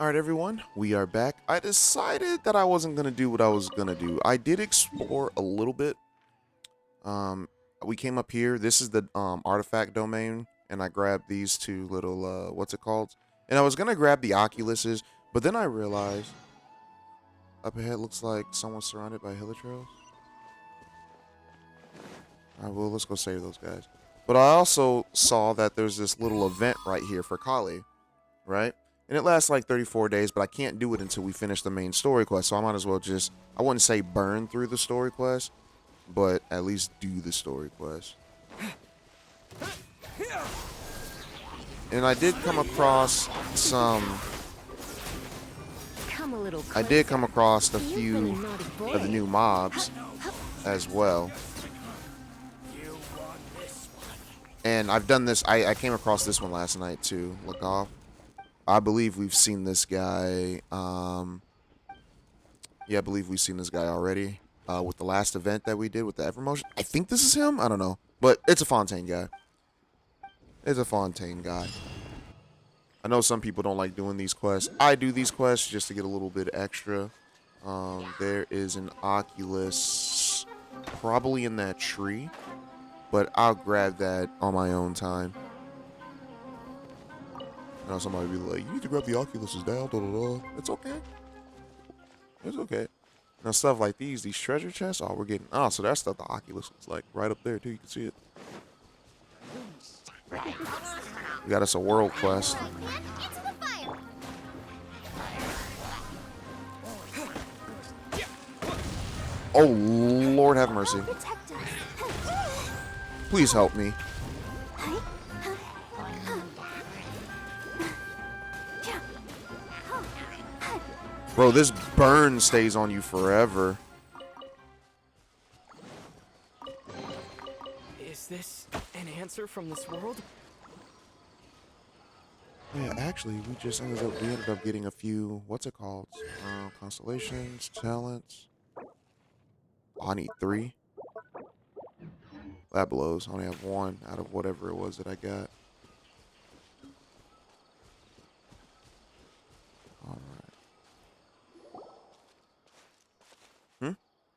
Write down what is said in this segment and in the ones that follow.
Alright everyone, we are back. I decided that I wasn't going to do what I was going to do. I did explore a little bit. Um, we came up here. This is the artifact domain, and I grabbed these two little, what's it called? And I was going to grab the Oculuses, but then I realized up ahead looks like someone's surrounded by hilichurls. Alright, well, let's go save those guys. But I also saw that there's this little event right here for Kali, right? And it lasts like 34 days, but I can't do it until we finish the main story quest. So I might as well just, I wouldn't say burn through the story quest, but at least do the story quest. And I did come across some, I did come across a few of the new mobs as well. And I've done this, I came across this one last night too, look off. I believe we've seen this guy. Yeah, I believe we've seen this guy already with the last event that we did with the Evermotion. I think this is him. I don't know, but it's a Fontaine guy. It's a Fontaine guy. I know some people don't like doing these quests. I do these quests just to get a little bit extra. There is an Oculus probably in that tree, but I'll grab that on my own time. Now somebody be like, you need to grab the Oculuses down, da da da. It's okay. It's okay. Now stuff like these treasure chests, oh, we're getting, oh, so that's stuff the Oculus is like right up there too, you can see it. We got us a world quest. Oh, Lord have mercy. Please help me. Bro, this burn stays on you forever. Is this an answer from this world? Yeah, actually, we ended up getting a few, what's it called? Constellations, talents. Oh, I need 3. That blows. I only have 1 out of whatever it was that I got. All right.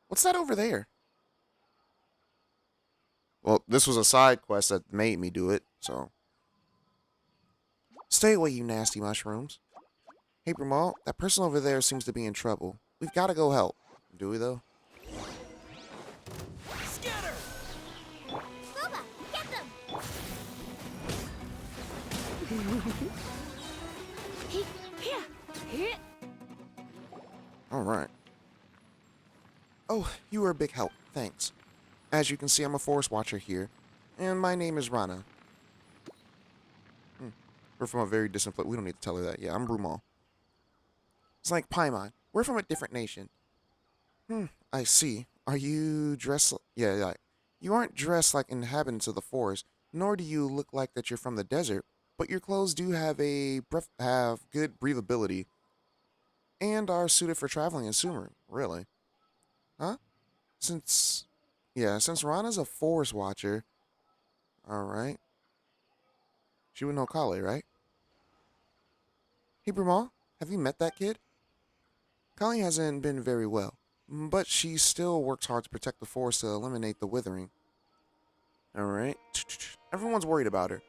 What's that over there? Well, this was a side quest that made me do it, so. Stay away, you nasty mushrooms. Hey, Brumal, that person over there seems to be in trouble. We've got to go help. Do we, though? Scatter! Booba, get them! All right. Oh, you were a big help. Thanks. As you can see, I'm a forest watcher here, and my name is Rana. We're from a very distant place. We don't need to tell her that. Yeah, I'm Brumal. It's like Paimon. We're from a different nation. I see. Are you dressed... Yeah. You aren't dressed like inhabitants of the forest, nor do you look like that you're from the desert, but your clothes do have have good breathability and are suited for traveling in Sumeru. Really? Huh? Since... Yeah, since Rana's a forest watcher... Alright. She would know Kale, right? Hey, Brumal, have you met that kid? Kali hasn't been very well, but she still works hard to protect the forest to eliminate the withering. Alright. Everyone's worried about her,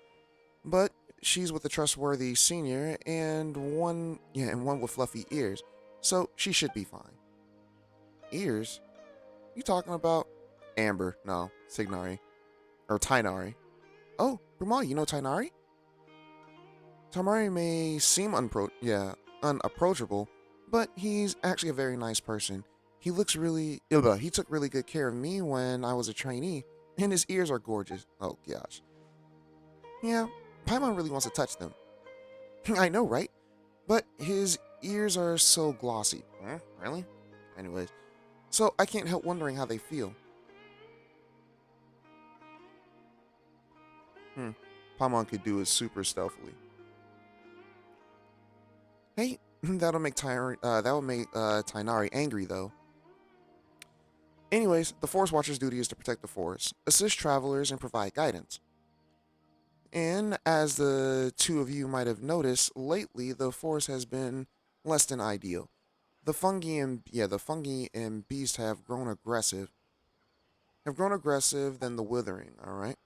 but she's with a trustworthy senior and one with fluffy ears, so she should be fine. Ears? You talking about? Amber, no, Signari. Or Tainari. Oh, Brumal, you know Tainari? Tamari may seem unapproachable, but he's actually a very nice person. He took really good care of me when I was a trainee, and his ears are gorgeous. Oh gosh. Yeah, Paimon really wants to touch them. I know, right? But his ears are so glossy. Huh? Really? Anyways, so I can't help wondering how they feel. Paimon could do it super stealthily. Hey, that'll make Tainari angry though. Anyways, the Forest Watcher's duty is to protect the forest, assist travelers, and provide guidance. And as the two of you might have noticed, lately the forest has been less than ideal. The fungi and beast have grown aggressive than the withering, all right?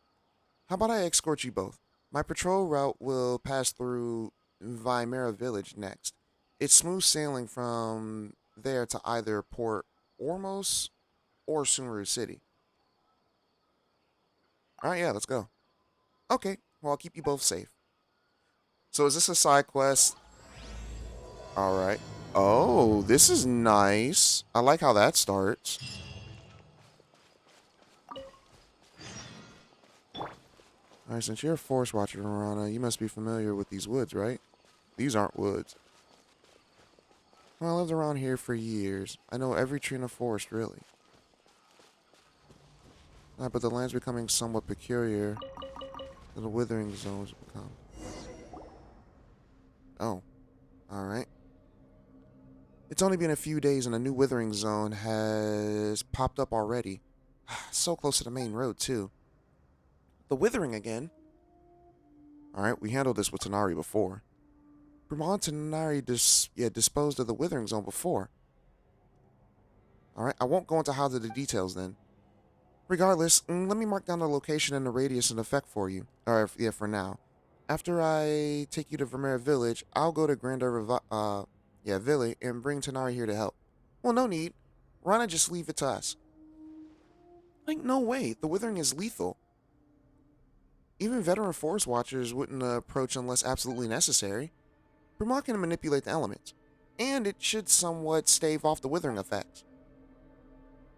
How about I escort you both? My patrol route will pass through Vimera village next. It's smooth sailing from there to either Port Ormos or Sumeru City. All right, yeah, let's go. Okay, well, I'll keep you both safe. So is this a side quest? All right. Oh, this is nice. I like how that starts. All right, since you're a forest watcher, Marana, you must be familiar with these woods, right? These aren't woods. Well, I lived around here for years. I know every tree in the forest, really. But the land's becoming somewhat peculiar. The withering zones become. Oh, all right. It's only been a few days and a new withering zone has popped up already. So close to the main road, too. The withering again? Alright, we handled this with Tanari before. Vermont and Tanari disposed of the withering zone before. Alright, I won't go into how to the details then. Regardless, let me mark down the location and the radius and effect for you. For now. After I take you to Vermeer Village, I'll go to Village and bring Tanari here to help. Well, no need. Rana, just leave it to us. Like, no way. The withering is lethal. Even veteran forest watchers wouldn't approach unless absolutely necessary. Vermont can manipulate the elements, and it should somewhat stave off the withering effects.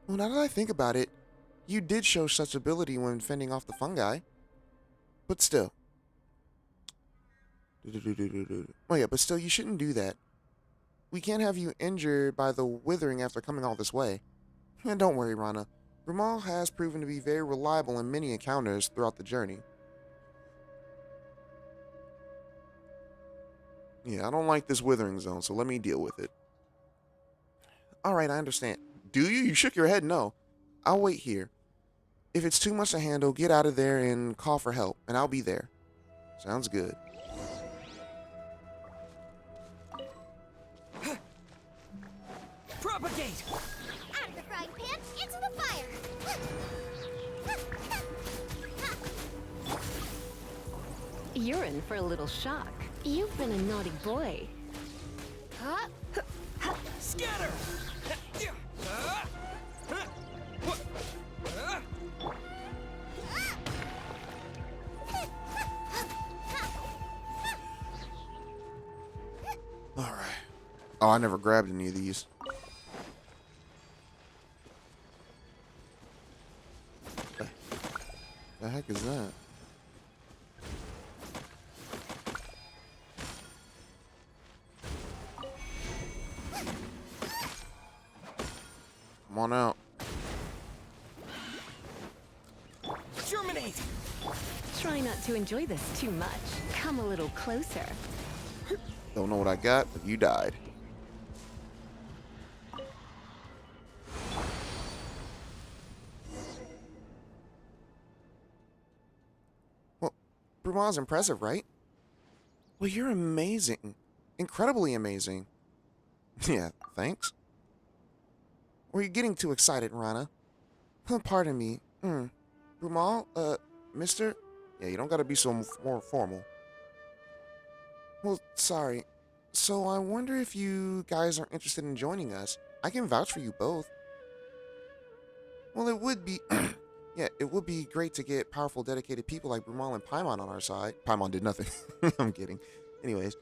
Well, now that I think about it, you did show such ability when fending off the fungi. But still. Oh yeah, but still, you shouldn't do that. We can't have you injured by the withering after coming all this way. And don't worry, Rana. Ramal has proven to be very reliable in many encounters throughout the journey. Yeah, I don't like this withering zone, so let me deal with it. Alright, I understand. Do you? You shook your head no. I'll wait here. If it's too much to handle, get out of there and call for help, and I'll be there. Sounds good. Propagate! Out of the frying pan, into the fire! You're in for a little shock. You've been a naughty boy. Huh? Scatter! Alright. Oh, I never grabbed any of these. The heck is that? Come on out. Germinate! Try not to enjoy this too much. Come a little closer. Don't know what I got, but you died. Well, Bruma's impressive, right? Well, you're amazing. Incredibly amazing. Yeah, thanks. Were you getting too excited, Rana? Pardon me. Brumal, mister? Yeah, you don't gotta be so more formal. Well, sorry. So I wonder if you guys are interested in joining us. I can vouch for you both. Well, it would be... it would be great to get powerful, dedicated people like Brumal and Paimon on our side. Paimon did nothing. I'm kidding. Anyways,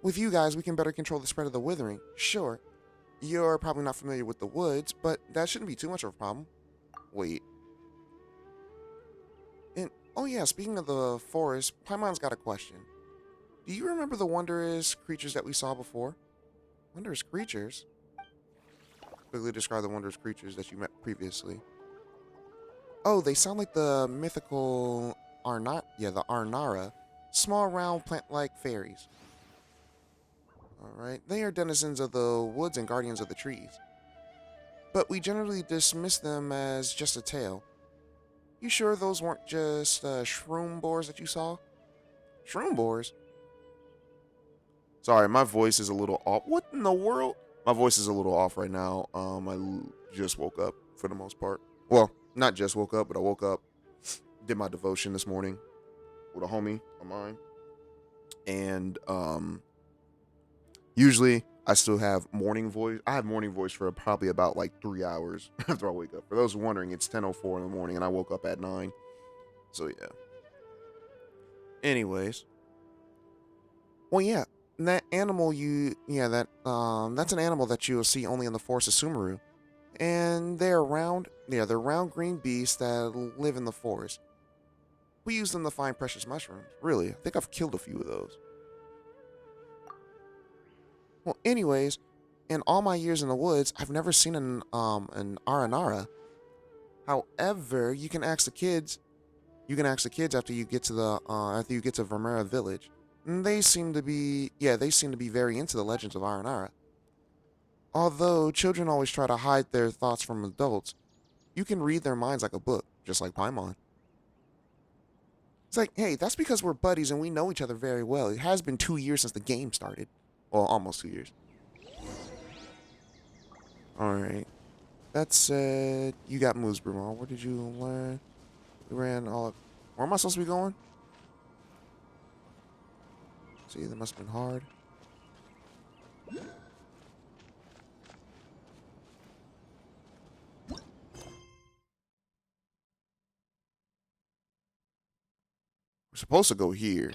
with you guys, we can better control the spread of the withering. Sure, you're probably not familiar with the woods, but that shouldn't be too much of a problem. Wait. And, oh yeah, speaking of the forest, Paimon's got a question. Do you remember the wondrous creatures that we saw before? Wondrous creatures? Quickly describe the wondrous creatures that you met previously. Oh, they sound like the mythical the Arnara. Small, round, plant-like fairies. Alright, they are denizens of the woods and guardians of the trees. But we generally dismiss them as just a tale. You sure those weren't just shroom boars that you saw? Shroom boars? Sorry, my voice is a little off. What in the world? My voice is a little off right now. Just woke up for the most part. Well, not just woke up, but I woke up, did my devotion this morning with a homie of mine, and usually I still have morning voice. I have morning voice for probably about like 3 hours after I wake up. For those wondering, it's 10:04 in the morning, and I woke up at 9. So yeah. Anyways, well, yeah, that animal that's an animal that you'll see only in the forest of Sumeru, and they're round green beasts that live in the forest. We use them to find precious mushrooms. Really, I think I've killed a few of those. Well, anyways, in all my years in the woods, I've never seen an Aranara. However, you can ask the kids. You can ask the kids after you get to Vermeera village. And they seem to be very into the legends of Aranara. Although children always try to hide their thoughts from adults, you can read their minds like a book, just like Paimon. It's like, hey, that's because we're buddies and we know each other very well. It has been 2 years since the game started. Well, almost 2 years. Alright. That said, you got moves, Bruno. What did you learn? We ran all up. Where am I supposed to be going? See, that must have been hard. We're supposed to go here.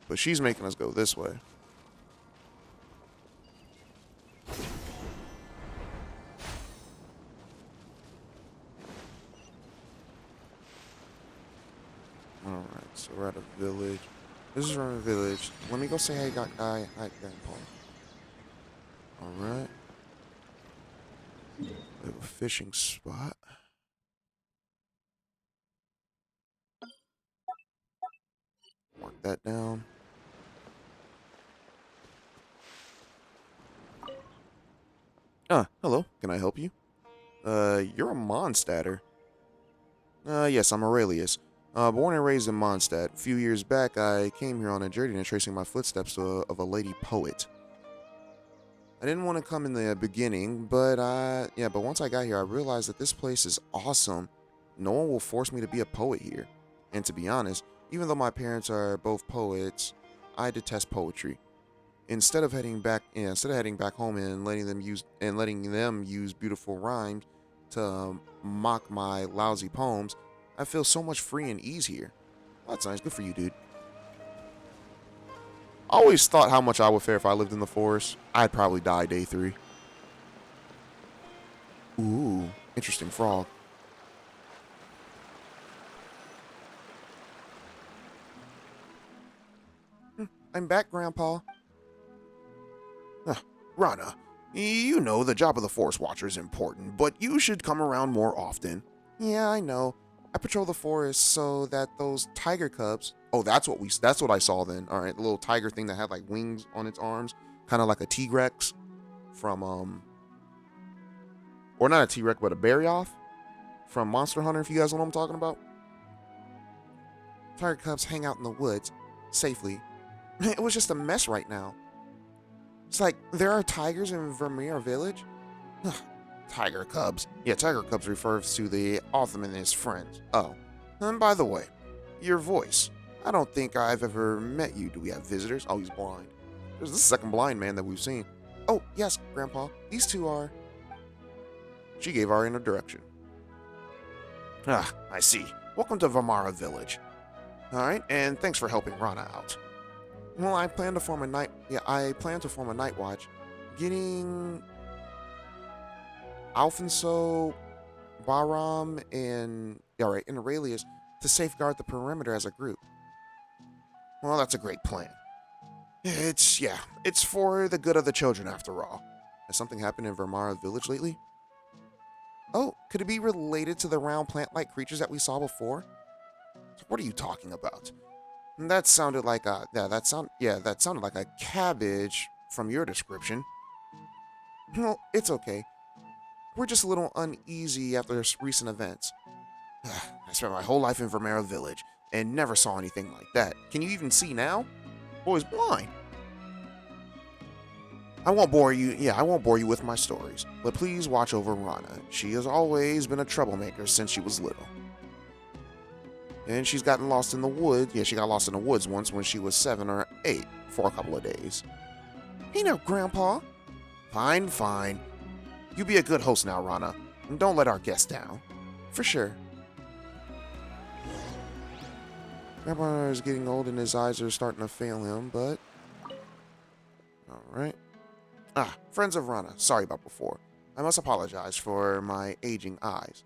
But she's making us go this way. Alright, so we're at a village. This is from a village. Let me go say hey, hi, Grandpa. Alright. We have a fishing spot. Mark that down. Hello. Can I help you? You're a Mondstadter. Yes, I'm Aurelius. Born and raised in Mondstadt. A few years back, I came here on a journey tracing my footsteps of a lady poet. I didn't want to come in the beginning, but once I got here, I realized that this place is awesome. No one will force me to be a poet here. And to be honest, even though my parents are both poets, I detest poetry. Instead of heading back home and letting them use beautiful rhymes to mock my lousy poems, I feel so much free and ease here. Well, that's nice. Good for you, dude. I always thought how much I would fare if I lived in the forest. I'd probably die day 3. Ooh, interesting frog. I'm back, Grandpa. Rana, you know the job of the Forest Watcher is important, but you should come around more often. Yeah, I know. I patrol the forest so that those tiger cubs. Oh, that's what I saw then. All right, the little tiger thing that had like wings on its arms, kind of like a T-Rex from or not a T-Rex, but a Barryoth from Monster Hunter. If you guys know what I'm talking about. Tiger cubs hang out in the woods safely. It was just a mess right now. It's like, there are tigers in Vermeer Village? Tiger cubs. Yeah, tiger cubs refers to the Otham and his friends. Oh, and by the way, your voice. I don't think I've ever met you. Do we have visitors? Oh, he's blind. There's the second blind man that we've seen. Oh, yes, Grandpa. These two are... She gave our introduction. I see. Welcome to Vermeer Village. Alright, and thanks for helping Rana out. Well, I plan to form a night watch, getting Alfonso, Bahram, and Aurelius to safeguard the perimeter as a group. Well, that's a great plan. It's for the good of the children after all. Has something happened in Vermeer Village lately? Oh, could it be related to the round plant-like creatures that we saw before? What are you talking about? That sounded like a cabbage from your description. Well, it's okay. We're just a little uneasy after recent events. I spent my whole life in Vermeer Village and never saw anything like that. Can you even see now? Boy's blind. I won't bore you. Yeah, I won't bore you with my stories. But please watch over Rana. She has always been a troublemaker since she was little. And she's gotten lost in the woods. Yeah, she got lost in the woods once when she was 7 or 8 for a couple of days. Hey now, Grandpa. Fine, fine. You be a good host now, Rana. And don't let our guests down. For sure. Grandpa is getting old and his eyes are starting to fail him, but... Alright. Friends of Rana. Sorry about before. I must apologize for my aging eyes.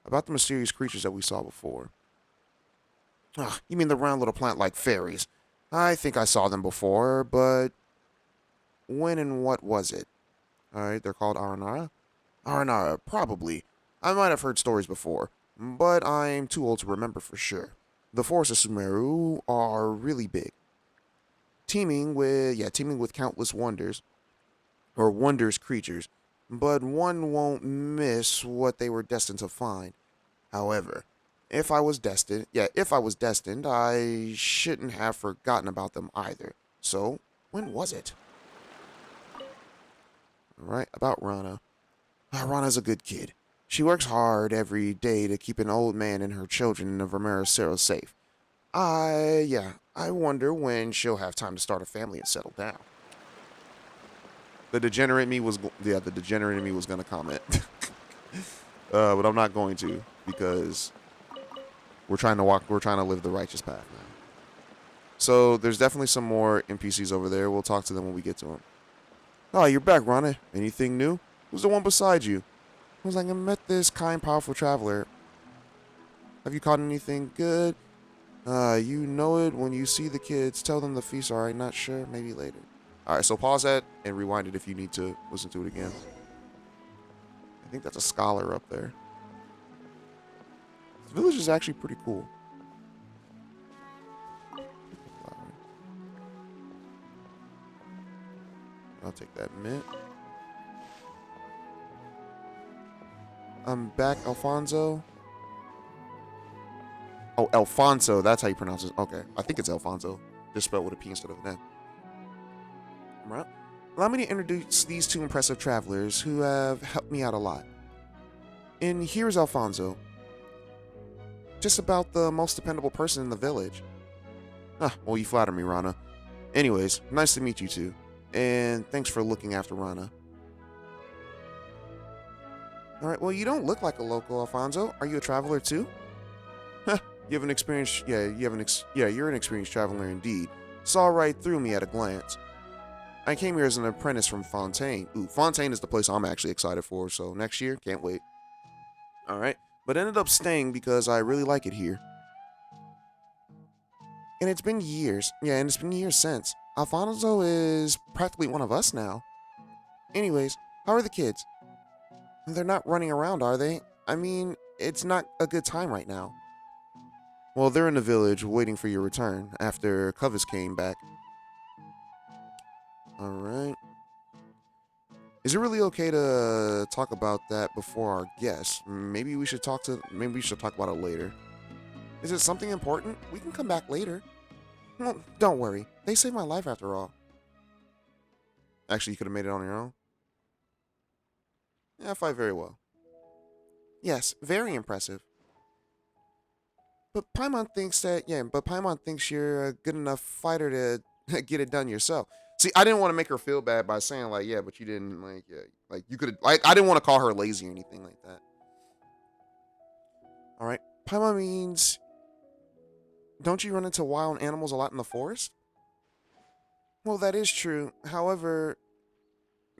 About the mysterious creatures that we saw before. You mean the round little plant-like fairies. I think I saw them before, but... When and what was it? Alright, they're called Aranyaka? Aranyaka, probably. I might have heard stories before, but I'm too old to remember for sure. The forests of Sumeru are really big. Teeming with countless wonders, or wondrous creatures, but one won't miss what they were destined to find. However, if I was destined, I shouldn't have forgotten about them either. So, when was it? Alright, about Rana. Rana's a good kid. She works hard every day to keep an old man and her children in the Vermeer safe. I wonder when she'll have time to start a family and settle down. The degenerate in me was gonna comment. But I'm not going to, because we're trying to live the righteous path now. So there's definitely some more NPCs over there. We'll talk to them when we get to them. Oh, you're back, Rana. Anything new? Who's the one beside you? I was like, I met this kind, powerful traveler. Have you caught anything good? You know it when you see the kids. Tell them the feast, alright? Not sure. Maybe later. Alright, so pause that and rewind it if you need to listen to it again. I think that's a scholar up there. This village is actually pretty cool. I'll take that mint. I'm back, Alfonso. Oh, Alfonso. That's how you pronounce it. Okay. I think it's Alfonso. Just spelled with a P instead of an N. Right. Allow me to introduce these two impressive travelers who have helped me out a lot. And here's Alfonso. Just about the most dependable person in the village. Well, you flatter me, Rana. Anyways, nice to meet you two. And thanks for looking after Rana. Alright, well, you don't look like a local, Alfonso. Are you a traveler too? You have an experience. You're an experienced traveler indeed. Saw right through me at a glance. I came here as an apprentice from Fontaine. Ooh, Fontaine is the place I'm actually excited for, so next year, can't wait. Alright, but ended up staying because I really like it here. And it's been years. Yeah, and it's been years since. Alfonso is practically one of us now. Anyways, how are the kids? They're not running around, are they? I mean, it's not a good time right now. Well, they're in the village waiting for your return after Covis came back. Alright. Is it really okay to talk about that before our guests? Maybe we should talk about it later. Is it something important? We can come back later. Well, don't worry. They saved my life after all. Actually, you could have made it on your own. Yeah, I fight very well. Yes, very impressive. But Paimon thinks you're a good enough fighter to get it done yourself. See, I didn't want to make her feel bad by saying like, yeah, but you didn't you could I didn't want to call her lazy or anything like that. All right, Paimon means, don't you run into wild animals a lot in the forest? Well, that is true. However,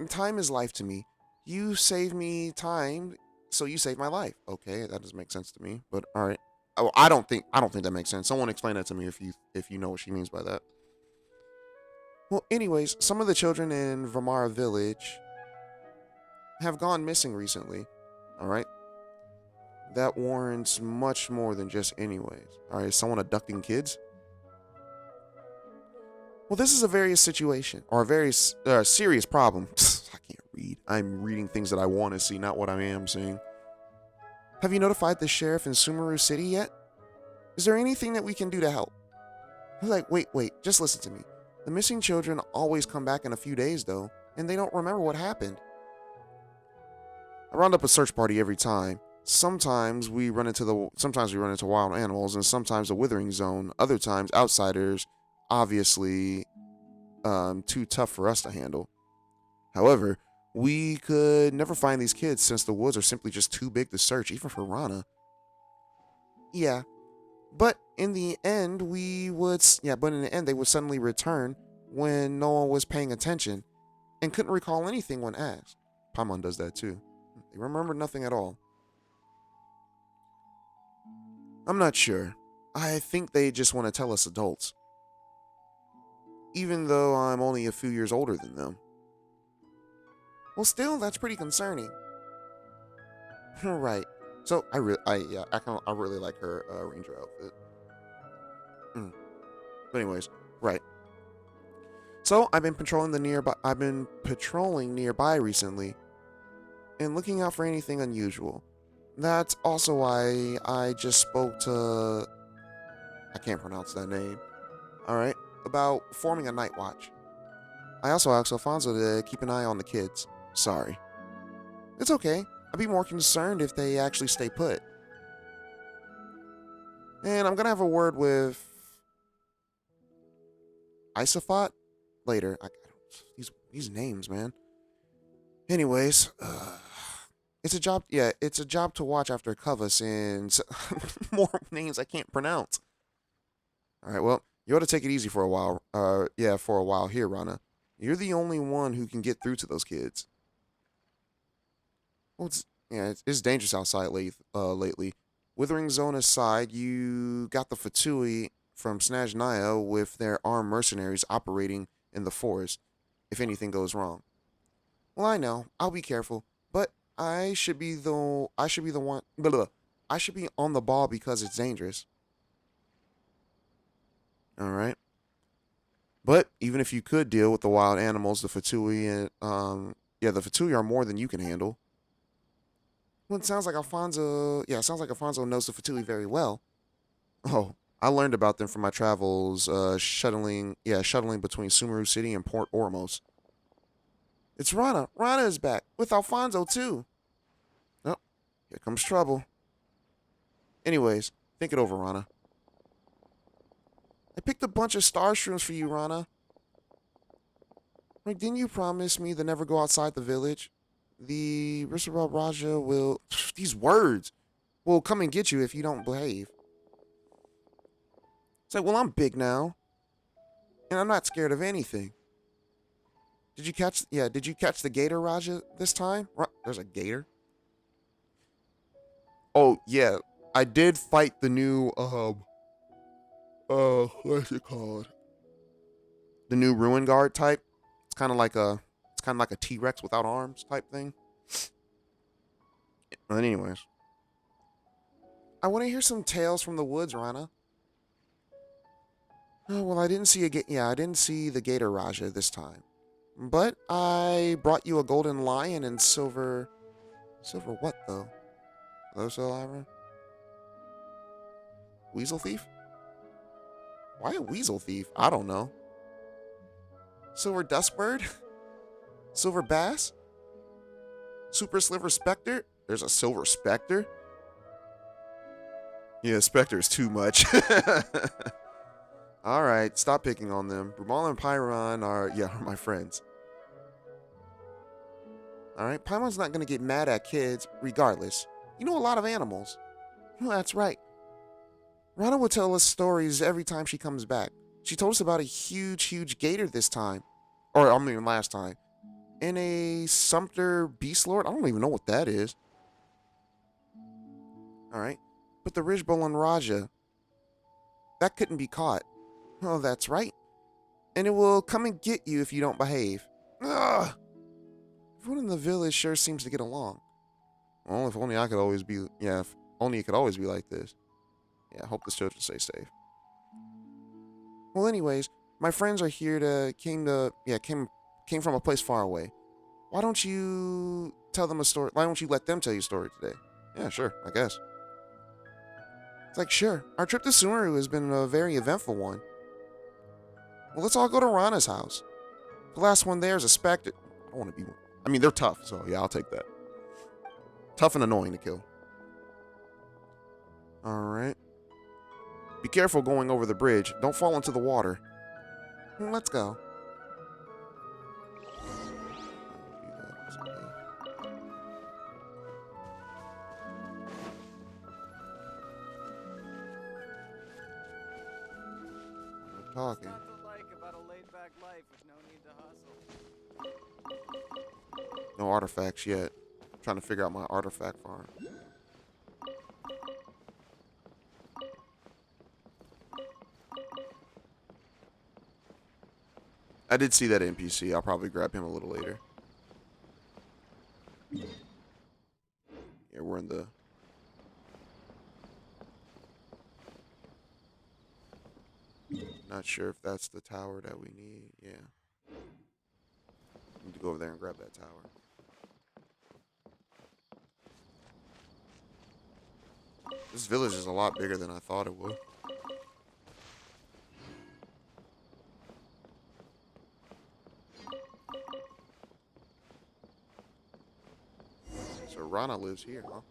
time is life to me. You save me time, so you save my life. Okay, that doesn't make sense to me, but all right. Oh, I don't think that makes sense. Someone explain that to me if you know what she means by that. Well, anyways, some of the children in Vermeer village have gone missing recently. All right, that warrants much more than just anyways. All right, is someone abducting kids? Well, this is a various situation or a very serious problem. I can't read. I'm reading things that I want to see, not what I am seeing. Have you notified the sheriff in Sumeru City yet? Is there anything that we can do to help? Like, wait, just listen to me. The missing children always come back in a few days, though, and they don't remember what happened. I round up a search party every time. Sometimes we run into wild animals, and sometimes the withering zone. Other times, outsiders, obviously, too tough for us to handle. However, we could never find these kids since the woods are simply just too big to search, even for Rana. Yeah, but in the end, they would suddenly return when no one was paying attention and couldn't recall anything when asked. Paimon does that too. They remember nothing at all. I'm not sure. I think they just want to tell us adults. Even though I'm only a few years older than them. Well, still, that's pretty concerning. Right. So I really like her ranger outfit. But anyways, right. So I've been patrolling nearby recently, and looking out for anything unusual. That's also why I just spoke to. I can't pronounce that name. All right, about forming a night watch. I also asked Alfonso to keep an eye on the kids. Sorry. It's okay. I'd be more concerned if they actually stay put. And I'm gonna have a word with Isafat later. These names, man. Anyways, it's a job. Yeah, it's a job to watch after Covas and more names I can't pronounce. All right, well, you ought to take it easy for a while. For a while here, Rana. You're the only one who can get through to those kids. Well, it's dangerous outside lately. Withering Zone aside, you got the Fatui from Snezhnaya with their armed mercenaries operating in the forest if anything goes wrong. Well, I know. I'll be careful, but I should be one. Blah, blah, I should be on the ball because it's dangerous. All right. But even if you could deal with the wild animals, the Fatui the Fatui are more than you can handle. Well, it sounds like Alfonso. Yeah, it sounds like Alfonso knows the Fatui very well. Oh, I learned about them from my travels, shuttling between Sumeru City and Port Ormos. It's Rana. Rana is back with Alfonso too. Oh, here comes trouble. Anyways, think it over, Rana. I picked a bunch of star shrooms for you, Rana. Like, didn't you promise me to never go outside the village? The Rishabal Raja will. These words will come and get you if you don't behave. It's like, well, I'm big now, and I'm not scared of anything. Did you catch the gator, Raja, this time? There's a gator. Oh yeah, I did fight the new what's it called? The new Ruin Guard type. It's kind of like a T-Rex without arms type thing. But anyways, I want to hear some tales from the woods, Rana. Oh, well, I didn't see the Gator Raja this time. But I brought you a golden lion and silver what though? Those Ira? Weasel thief? Why a weasel thief? I don't know. Silver dustbird? Silver bass? Super sliver specter? There's a silver specter? Yeah, specter is too much. Alright, stop picking on them. Brumal and Pyron are my friends. Alright, Paimon's not gonna get mad at kids, regardless. You know a lot of animals. Well, that's right. Rana will tell us stories every time she comes back. She told us about a huge gator this time. Or, I mean, last time. And a Sumpter Beast Lord? I don't even know what that is. Alright. But the Ridgebolin Raja, that couldn't be caught. Oh, that's right. And it will come and get you if you don't behave. Ugh! Everyone in the village sure seems to get along. Well, if only I could always be... Yeah, if only it could always be like this. Yeah, I hope the children stay safe. Well, anyways, my friends are here came from a place far away. Why don't you tell them a story? Why don't you let them tell you a story today? Yeah, sure, I guess. It's like, sure. Our trip to Sumeru has been a very eventful one. Well, let's all go to Rana's house. The last one there is a specter. I don't want to be one. I mean, they're tough, so yeah, I'll take that. Tough and annoying to kill. Alright. Be careful going over the bridge. Don't fall into the water. Let's go. We're talking. What's not to like about a laid-back life with no need to hustle? No artifacts yet. I'm trying to figure out my artifact farm. I did see that NPC. I'll probably grab him a little later. Yeah, we're in the... Not sure if that's the tower that we need. Yeah. Need to go over there and grab that tower. This village is a lot bigger than I thought it would. So Rana lives here, huh?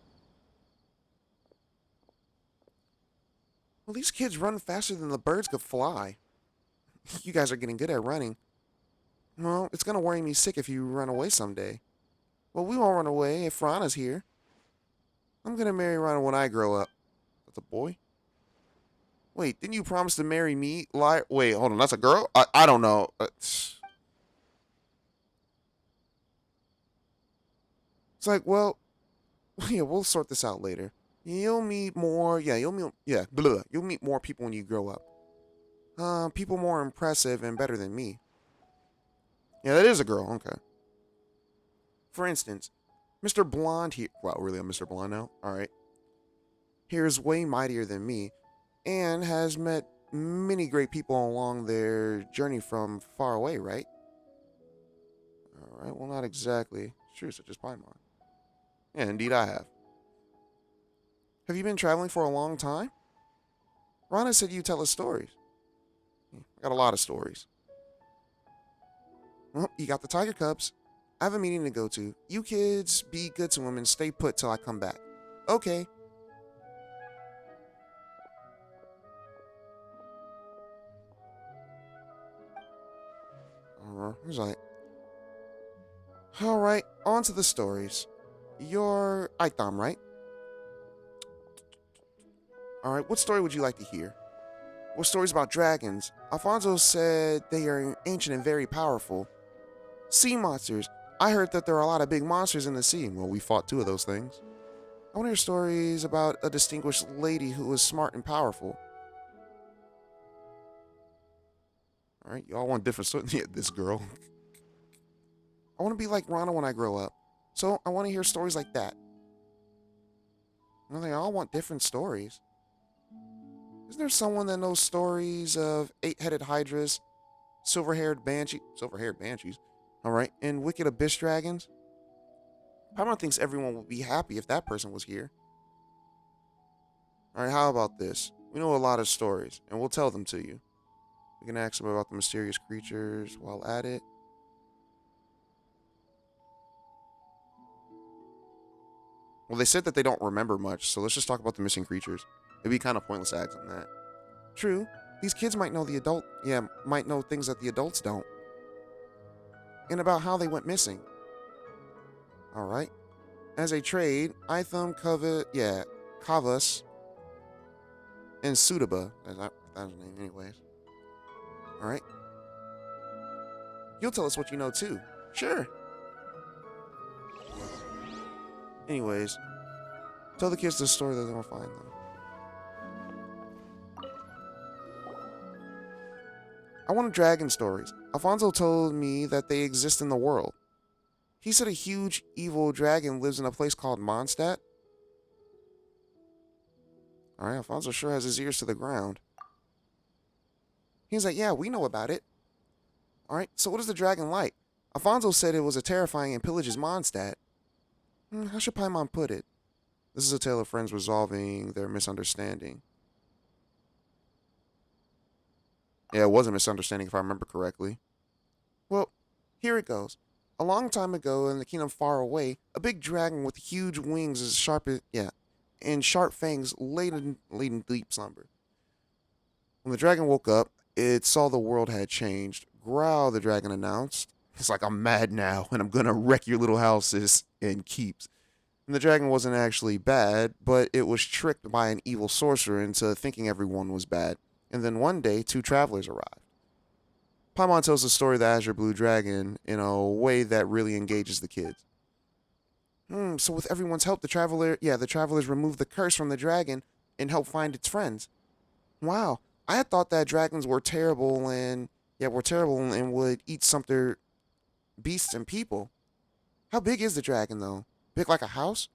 Well, these kids run faster than the birds could fly. You guys are getting good at running. Well, it's gonna worry me sick if you run away someday. Well, we won't run away if Rana's here. I'm gonna marry Rana when I grow up. That's a boy? Wait, didn't you promise to marry me? Liar. Wait, hold on. That's a girl? I don't know. It's like, well, yeah, we'll sort this out later. You'll meet more. Yeah, you'll meet. Yeah, blah. You'll meet more people when you grow up. People more impressive and better than me. Yeah, that is a girl. Okay. For instance, Mr. Blonde here. Wow, really? I'm Mr. Blonde now? Alright. Here is way mightier than me and has met many great people along their journey from far away, right? Alright, well, not exactly. Sure, such as Paimon. Yeah, indeed I have. Have you been traveling for a long time? Rana said you tell us stories. I got a lot of stories. Well, you got the tiger cubs. I have a meeting to go to. You kids be good to him and stay put till I come back. Okay. He's like, alright, on to the stories. You're Aitam, right? Alright, what story would you like to hear? What stories about dragons? Alfonso said they are ancient and very powerful. Sea monsters. I heard that there are a lot of big monsters in the sea. Well, we fought two of those things. I want to hear stories about a distinguished lady who was smart and powerful. Alright, y'all want different stories? Yeah, this girl. I want to be like Rana when I grow up. So, I want to hear stories like that. Well, they all want different stories. Isn't there someone that knows stories of eight-headed hydras, silver-haired banshees, alright, and wicked abyss dragons? Paimon thinks everyone would be happy if that person was here. Alright, how about this? We know a lot of stories, and we'll tell them to you. We can ask them about the mysterious creatures while at it. Well, they said that they don't remember much, so let's just talk about the missing creatures. It'd be kind of pointless to ask them that. True. These kids might know might know things that the adults don't. And about how they went missing. Alright. As a trade, Itham, Kavas, and Sudaba. That's his name anyways. Alright. You'll tell us what you know too. Sure. Anyways, tell the kids the story that they'll find them. I want dragon stories. Alfonso told me that they exist in the world. He said a huge evil dragon lives in a place called Mondstadt. Alright, Alfonso sure has his ears to the ground. He's like, yeah, we know about it. Alright, so what is the dragon like? Alfonso said it was a terrifying and pillages Mondstadt. How should Paimon put it? This is a tale of friends resolving their misunderstanding. Yeah, it was a misunderstanding if I remember correctly. Well, here it goes. A long time ago in the kingdom far away, a big dragon with huge wings as sharp as, yeah, and sharp fangs laid in deep slumber. When the dragon woke up, it saw the world had changed. Growl, the dragon announced. It's like, I'm mad now, and I'm gonna wreck your little houses and keeps. And the dragon wasn't actually bad, but it was tricked by an evil sorcerer into thinking everyone was bad. And then one day, two travelers arrived. Paimon tells the story of the Azure Blue Dragon in a way that really engages the kids. So with everyone's help, the travelers removed the curse from the dragon and helped find its friends. Wow, I had thought that dragons were terrible and would eat some their beasts and people. How big is the dragon though? Big like a house?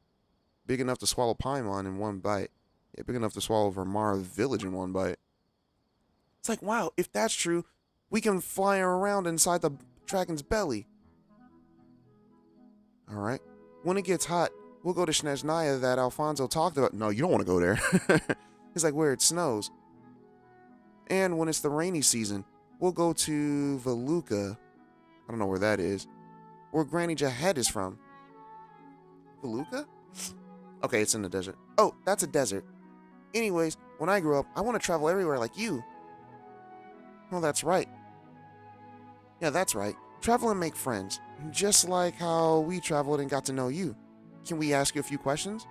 Big enough to swallow Paimon in one bite. Yeah, big enough to swallow Vermara village in one bite. It's like, wow, if that's true, we can fly around inside the dragon's belly. All right. When it gets hot, we'll go to Snezhnaya that Alfonso talked about. No, you don't want to go there. It's like where it snows. And when it's the rainy season, we'll go to Veluca. I don't know where that is. Where Granny Jahed is from. Veluca? Okay, it's in the desert. Oh, that's a desert. Anyways, when I grow up, I want to travel everywhere like you. Oh, that's right. Yeah, that's right. Travel and make friends. Just like how we traveled and got to know you. Can we ask you a few questions?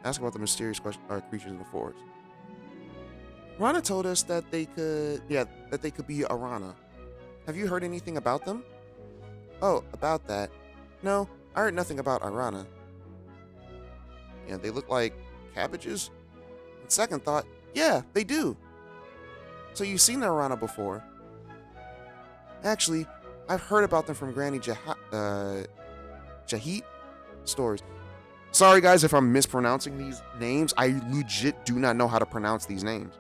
Ask about the mysterious creatures in the forest. Rana told us that they could be Arana. Have you heard anything about them? Oh, about that. No, I heard nothing about Arana. Yeah, they look like cabbages? On second thought, yeah, they do. So you've seen the Arana before. Actually, I've heard about them from Granny Jahit stories. Sorry guys if I'm mispronouncing these names. I legit do not know how to pronounce these names.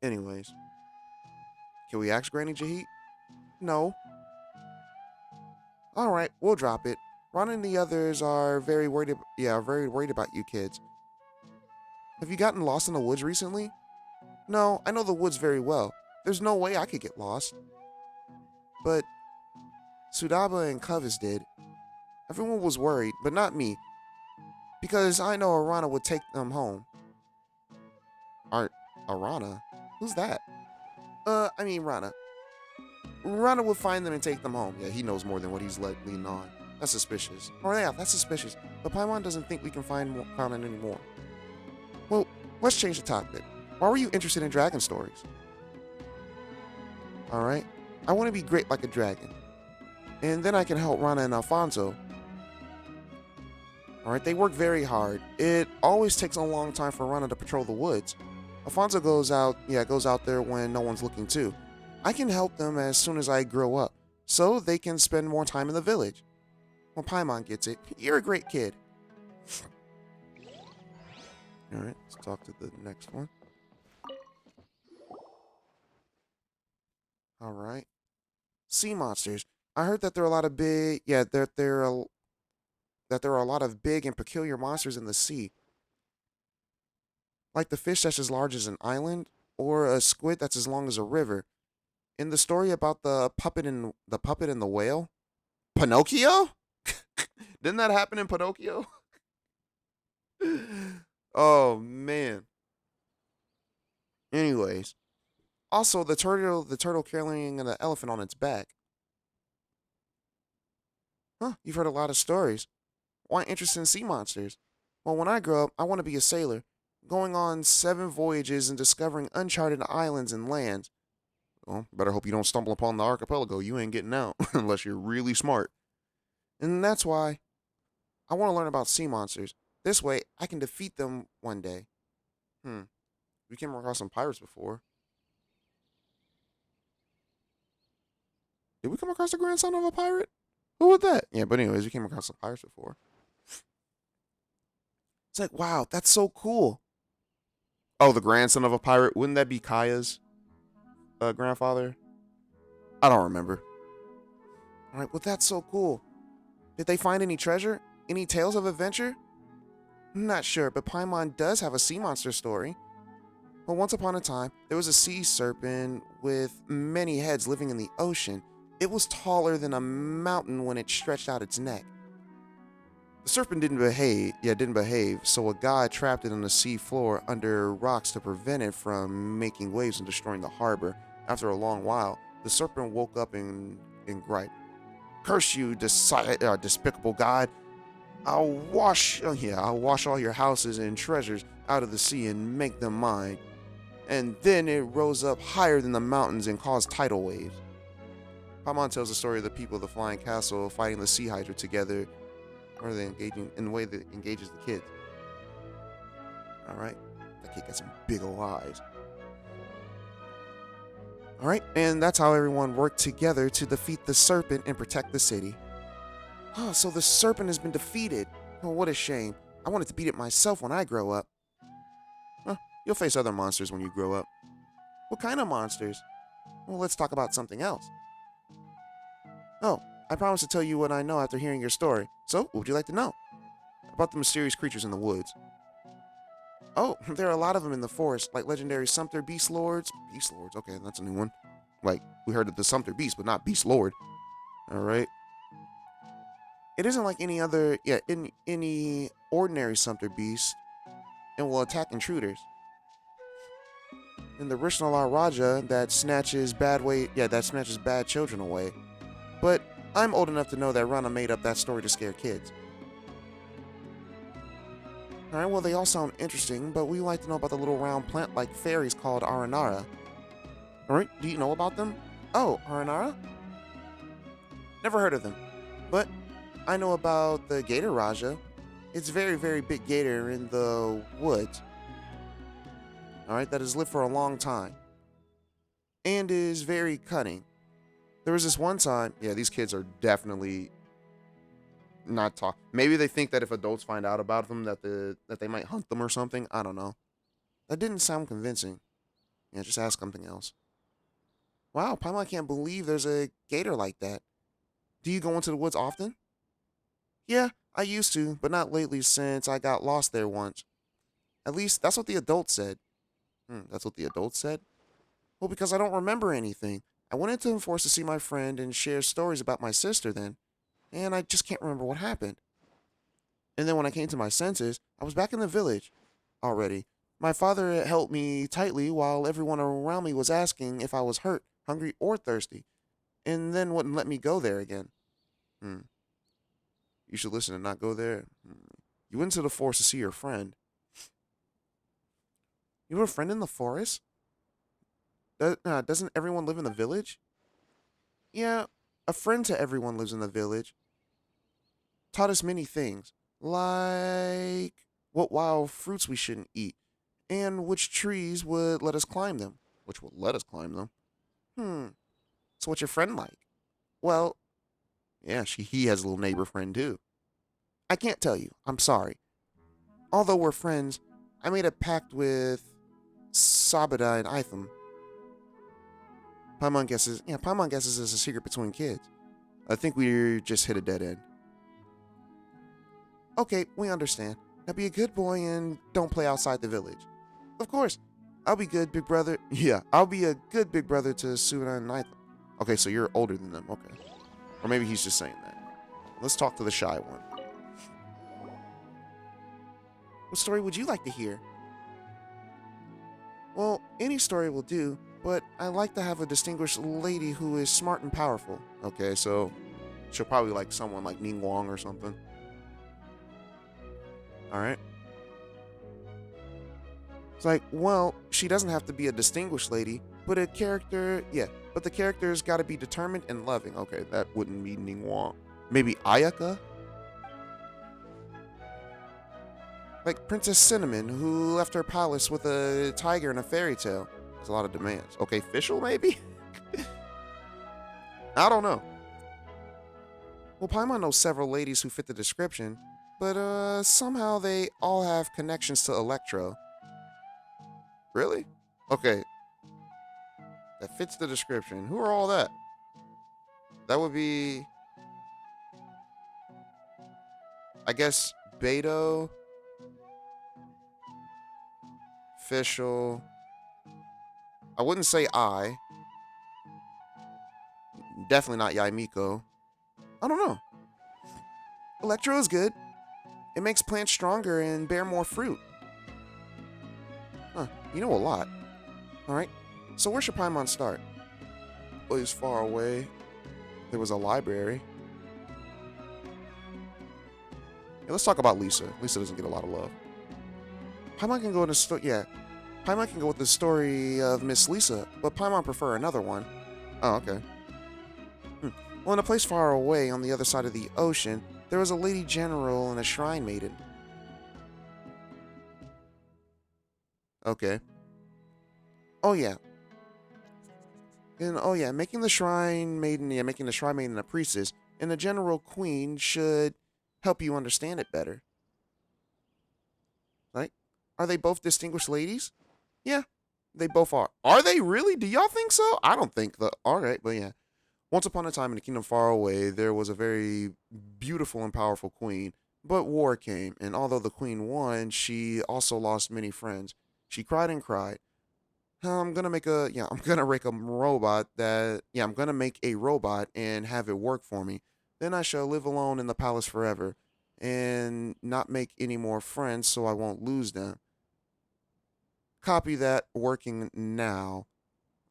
Anyways. Can we ask Granny Jahit? No. Alright, we'll drop it. Ron and the others are very worried about you kids. Have you gotten lost in the woods recently? No, I know the woods very well. There's no way I could get lost. But Sudaba and Covis did. Everyone was worried, but not me. Because I know Arana would take them home. Arana? Who's that? Rana. Rana would find them and take them home. Yeah, he knows more than what he's leaning on. That's suspicious. Oh yeah, that's suspicious. But Paimon doesn't think we can find it anymore. Well, let's change the topic. Why were you interested in dragon stories? Alright. I want to be great like a dragon. And then I can help Rana and Alfonso. Alright, they work very hard. It always takes a long time for Rana to patrol the woods. Alfonso goes out there when no one's looking too. I can help them as soon as I grow up, so they can spend more time in the village. Well, Paimon gets it. You're a great kid. Alright, let's talk to the next one. Alright. Sea monsters. I heard that there are a lot of big that there are a lot of big and peculiar monsters in the sea. Like the fish that's as large as an island, or a squid that's as long as a river. In the story about the puppet and the whale? Pinocchio? Didn't that happen in Pinocchio? Oh man. Anyways. Also the turtle carrying an elephant on its back. Huh, you've heard a lot of stories. Why interested in sea monsters? Well, when I grow up, I want to be a sailor, going on 7 voyages and discovering uncharted islands and lands. Well, better hope you don't stumble upon the archipelago. You ain't getting out unless you're really smart. And that's why I want to learn about sea monsters. This way, I can defeat them one day. We came across some pirates before. Did we come across the grandson of a pirate? Who was that? Yeah, but anyways, we came across some pirates before. It's like, wow, that's so cool. Oh, the grandson of a pirate. Wouldn't that be Kaya's grandfather? I don't remember. All right, well, that's so cool. Did they find any treasure? Any tales of adventure? I'm not sure, but Paimon does have a sea monster story. Well, once upon a time, there was a sea serpent with many heads living in the ocean. It was taller than a mountain when it stretched out its neck. The serpent didn't behave, so a guy trapped it on the sea floor under rocks to prevent it from making waves and destroying the harbor. After a long while, the serpent woke up and griped, "Curse you, despicable god! I'll wash all your houses and treasures out of the sea and make them mine." And then it rose up higher than the mountains and caused tidal waves. Paimon tells the story of the people of the Flying Castle fighting the Sea Hydra together, or they engaging in the way that engages the kids. All right, that kid got some big ol' eyes. All right, and that's how everyone worked together to defeat the serpent and protect the city. Oh, so the serpent has been defeated. Oh, what a shame. I wanted to beat it myself when I grow up. Huh, you'll face other monsters when you grow up. What kind of monsters? Well, let's talk about something else. Oh, I promised to tell you what I know after hearing your story. So, what would you like to know? About the mysterious creatures in the woods. Oh, there are a lot of them in the forest, like legendary Sumpter Beast Lords. Beast Lords, okay, that's a new one. Like, we heard of the Sumpter Beast, but not Beast Lord. Alright. It isn't like any ordinary Sumpter Beast, and will attack intruders. And the Rishnalar Raja that snatches bad children away. But I'm old enough to know that Rana made up that story to scare kids. Alright, well, they all sound interesting, but we like to know about the little round plant-like fairies called Aranara. Alright, do you know about them? Oh, Aranara? Never heard of them. But I know about the Gator Raja. It's a very, very big gator in the woods. Alright, that has lived for a long time. And is very cunning. There was this one time, yeah, these kids are definitely not talk. Maybe they think that if adults find out about them that they might hunt them or something. I don't know. That didn't sound convincing. Yeah, just ask something else. Wow, Paimon can't believe there's a gator like that. Do you go into the woods often? Yeah, I used to, but not lately since I got lost there once. At least that's what the adults said. That's what the adults said? Well, because I don't remember anything. I went into the forest to see my friend and share stories about my sister then, and I just can't remember what happened. And then when I came to my senses, I was back in the village already. My father held me tightly while everyone around me was asking if I was hurt, hungry, or thirsty, and then wouldn't let me go there again. You should listen and not go there. You went to the forest to see your friend. You have a friend in the forest? Doesn't everyone live in the village? Yeah, a friend to everyone lives in the village. Taught us many things, like what wild fruits we shouldn't eat, and which trees would let us climb them, which will let us climb them. So what's your friend like? Well, yeah, he has a little neighbor friend too. I can't tell you. I'm sorry. Although we're friends, I made a pact with Sabada and Itham. Paimon guesses there's a secret between kids. I think we just hit a dead end. Okay, we understand. Now be a good boy and don't play outside the village. Of course. I'll be good, big brother. Yeah, I'll be a good big brother to Suna and Itham. Okay, so you're older than them. Okay. Or maybe he's just saying that. Let's talk to the shy one. What story would you like to hear? Well, any story will do, but I like to have a distinguished lady who is smart and powerful. Okay, so she'll probably like someone like Ning Wong or something. Alright. It's like, well, she doesn't have to be a distinguished lady, but the character's gotta be determined and loving. Okay, that wouldn't be Ning Wong. Maybe Ayaka? Like Princess Cinnamon, who left her palace with a tiger and a fairy tale. There's a lot of demands. Okay, Fischl maybe? I don't know. Well, Paimon knows several ladies who fit the description, but somehow they all have connections to Electro. Really? Okay. That fits the description. Who are all that? That would be, I guess, Beto, Fischl, I wouldn't say I. Definitely not Yaimiko. I don't know. Electro is good. It makes plants stronger and bear more fruit. Huh, you know a lot. Alright, so where should Paimon start? Place far away. There was a library. Yeah, let's talk about Lisa. Lisa doesn't get a lot of love. Paimon can go into Paimon can go with the story of Miss Lisa, but Paimon prefer another one. Oh, okay. Well, in a place far away on the other side of the ocean, there was a lady general and a shrine maiden. Okay. Oh yeah. And oh yeah, making the shrine maiden a priestess and the general queen should help you understand it better. Right? Are they both distinguished ladies? Yeah, they both are. Are they really? Do y'all think so? I don't think the. All right, but yeah. Once upon a time in a kingdom far away, there was a very beautiful and powerful queen, but war came, and although the queen won, she also lost many friends. She cried and cried. I'm gonna make a robot and have it work for me. Then I shall live alone in the palace forever and not make any more friends so I won't lose them. Copy that working now,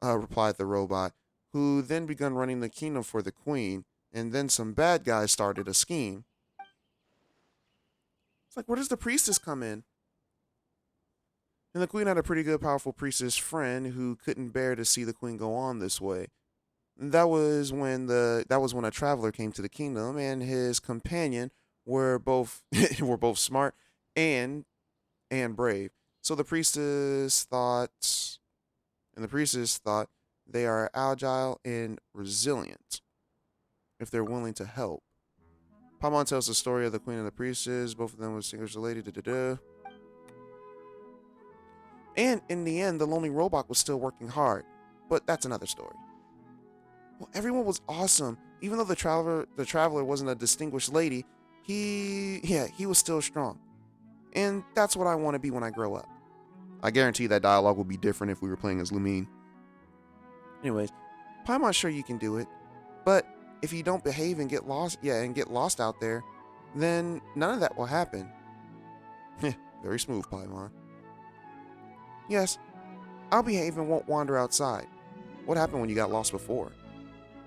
replied the robot, who then begun running the kingdom for the queen, and then some bad guys started a scheme. It's like, where does the priestess come in? And the queen had a pretty good, powerful priestess friend who couldn't bear to see the queen go on this way. That was when a traveler came to the kingdom, and his companion were both were both smart and brave. So the priestess thought they are agile and resilient if they're willing to help. Paimon tells the story of the queen and the priestess. Both of them were distinguished lady. And in the end, the lonely robot was still working hard. But that's another story. Well, everyone was awesome. Even though the traveler wasn't a distinguished lady, he was still strong. And that's what I want to be when I grow up. I guarantee that dialogue would be different if we were playing as Lumine. Anyways, Paimon's sure you can do it. But if you don't behave and get lost out there, then none of that will happen. Very smooth, Paimon. Yes, I'll behave and won't wander outside. What happened when you got lost before?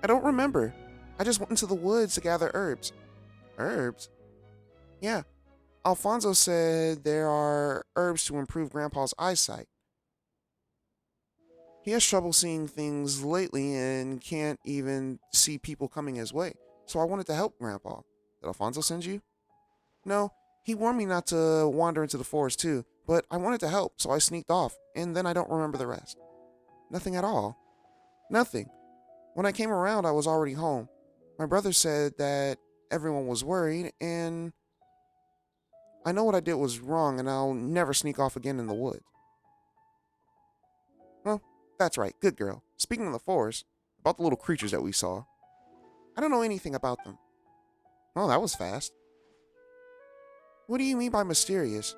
I don't remember. I just went into the woods to gather herbs. Herbs? Yeah. Alfonso said there are herbs to improve Grandpa's eyesight. He has trouble seeing things lately and can't even see people coming his way. So I wanted to help Grandpa. Did Alfonso send you? No, he warned me not to wander into the forest too, but I wanted to help, so I sneaked off, and then I don't remember the rest. Nothing at all. Nothing. When I came around, I was already home. My brother said that everyone was worried, and I know what I did was wrong, and I'll never sneak off again in the woods. Well, that's right. Good girl. Speaking of the forest, about the little creatures that we saw. I don't know anything about them. Oh, that was fast. What do you mean by mysterious?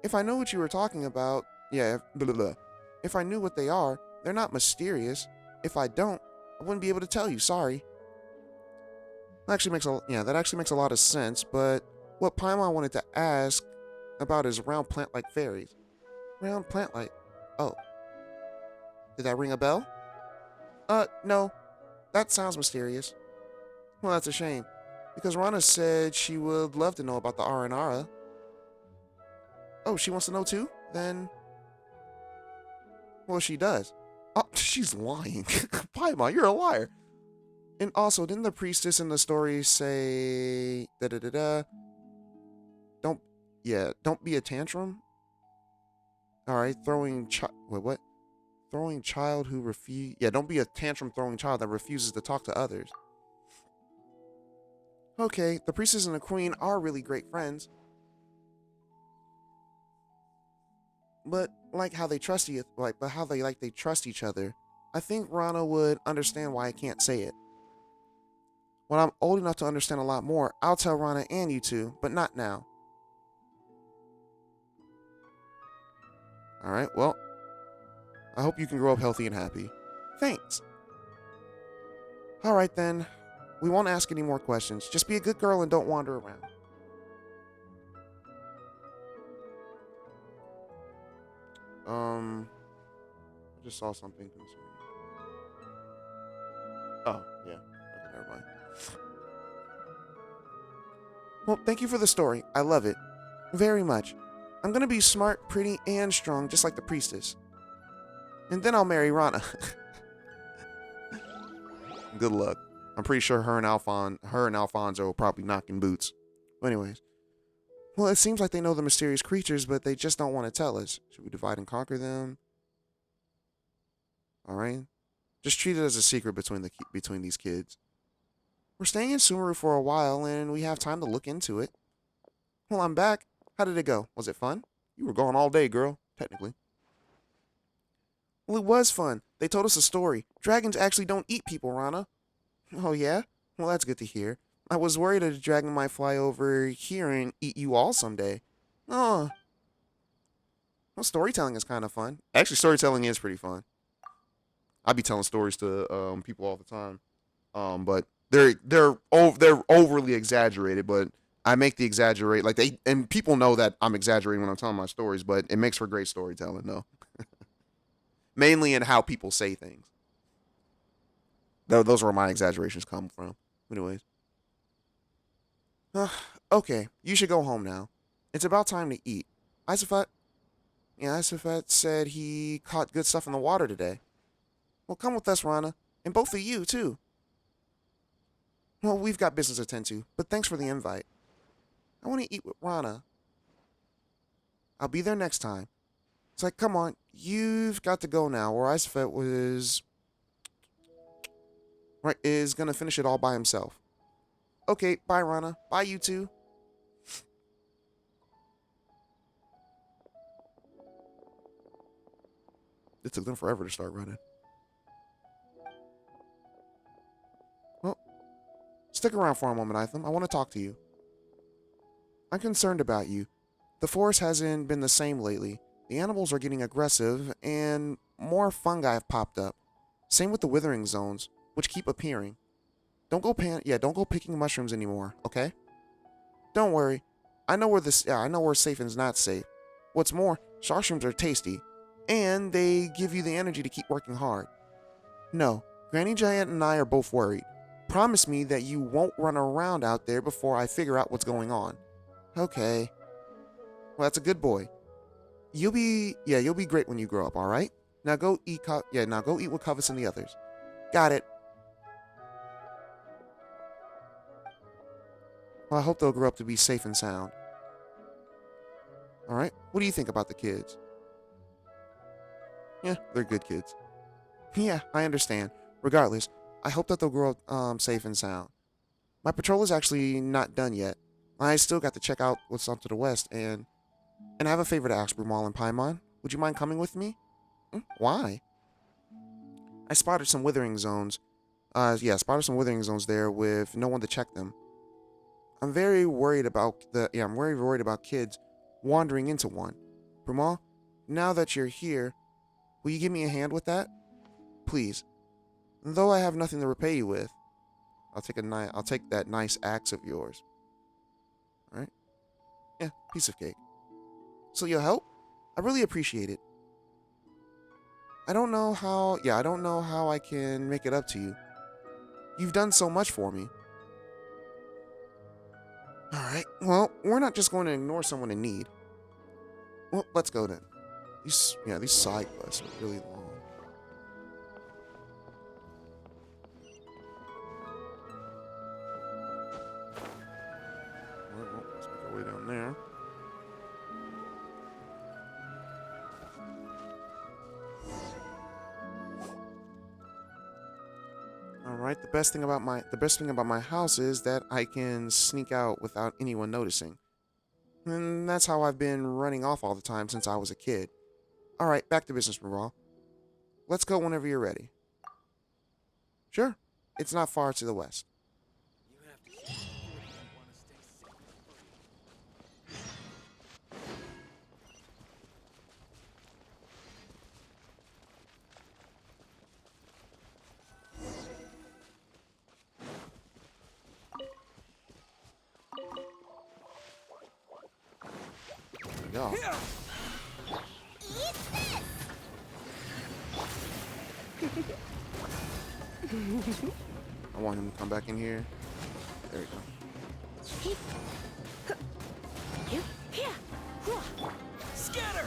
If I know what you were talking about, if I knew what they are, they're not mysterious. If I don't, I wouldn't be able to tell you. Sorry. That actually makes a lot of sense, but what Paimon wanted to ask about is round plant-like fairies. Round plant-like. Oh. Did that ring a bell? No. That sounds mysterious. Well, that's a shame. Because Rana said she would love to know about the Aranara. Oh, she wants to know too? Then... Well, she does. Oh, she's lying. Paimon, you're a liar. And also, didn't the priestess in the story say... Don't be a tantrum? Alright, Throwing child who refuse... Yeah, don't be a tantrum throwing child that refuses to talk to others. Okay, the priestess and the queen are really great friends. But how they trust each other, I think Rana would understand why I can't say it. When I'm old enough to understand a lot more, I'll tell Rana and you two, but not now. Alright, well, I hope you can grow up healthy and happy. Thanks. Alright then. We won't ask any more questions. Just be a good girl and don't wander around. I just saw something concerning. Oh, yeah. Okay, never mind. Well, thank you for the story. I love it. Very much. I'm gonna be smart, pretty, and strong, just like the priestess. And then I'll marry Rana. Good luck. I'm pretty sure her and Alfonso are probably knocking boots. But anyways. Well, it seems like they know the mysterious creatures, but they just don't want to tell us. Should we divide and conquer them? Alright. Just treat it as a secret between these kids. We're staying in Sumeru for a while, and we have time to look into it. Well, I'm back. How did it go? Was it fun? You were gone all day, girl. Technically. Well, it was fun. They told us a story. Dragons actually don't eat people, Rana. Oh, yeah? Well, that's good to hear. I was worried a dragon might fly over here and eat you all someday. Oh. Well, storytelling is kind of fun. Actually, storytelling is pretty fun. I be telling stories to people all the time. But they're overly exaggerated, but I make the exaggerate and people know that I'm exaggerating when I'm telling my stories, but it makes for great storytelling though. Mainly in how people say things. Those are where my exaggerations come from. Anyways. Okay, you should go home now. It's about time to eat. Isophat? Yeah, Isophat said he caught good stuff in the water today. Well, come with us, Rana. And both of you, too. Well, we've got business to attend to, but thanks for the invite. I want to eat with Rana. I'll be there next time. It's like, come on, you've got to go now, or Isophat is gonna finish it all by himself. Okay, bye, Rana. Bye, you two. It took them forever to start running. Well, stick around for a moment, Itham. I want to talk to you. I'm concerned about you. The forest hasn't been the same lately. The animals are getting aggressive, and more fungi have popped up. Same with the withering zones, which keep appearing. Don't go picking mushrooms anymore, okay? Don't worry. I know where safe and is not safe. What's more, sharkshrooms are tasty, and they give you the energy to keep working hard. No, Granny Giant and I are both worried. Promise me that you won't run around out there before I figure out what's going on. Okay. Well, that's a good boy. You'll be great when you grow up, all right? Now go eat with Covis and the others. Got it. Well, I hope they'll grow up to be safe and sound. All right? What do you think about the kids? Yeah, they're good kids. Yeah, I understand. Regardless, I hope that they'll grow up safe and sound. My patrol is actually not done yet. I still got to check out what's up to the west, and I have a favor to ask, Brumal and Paimon. Would you mind coming with me? Why? I spotted some withering zones. Spotted some withering zones there with no one to check them. I'm very worried about kids wandering into one. Brumal, now that you're here, will you give me a hand with that? Please. Though I have nothing to repay you with, I'll take that nice axe of yours. All right? Yeah, piece of cake. So you'll help? I really appreciate it. I don't know how I can make it up to you. You've done so much for me. Alright, well, we're not just going to ignore someone in need. Well, let's go then. These side quests are really long. Well, let's make our way down there. Alright, the best thing about my house is that I can sneak out without anyone noticing. And that's how I've been running off all the time since I was a kid. Alright, back to business, Maral. Let's go whenever you're ready. Sure. It's not far to the west. You have to say you wouldn't want to stay sick y'all. Eat this! I want him to come back in here. There we go. Scatter!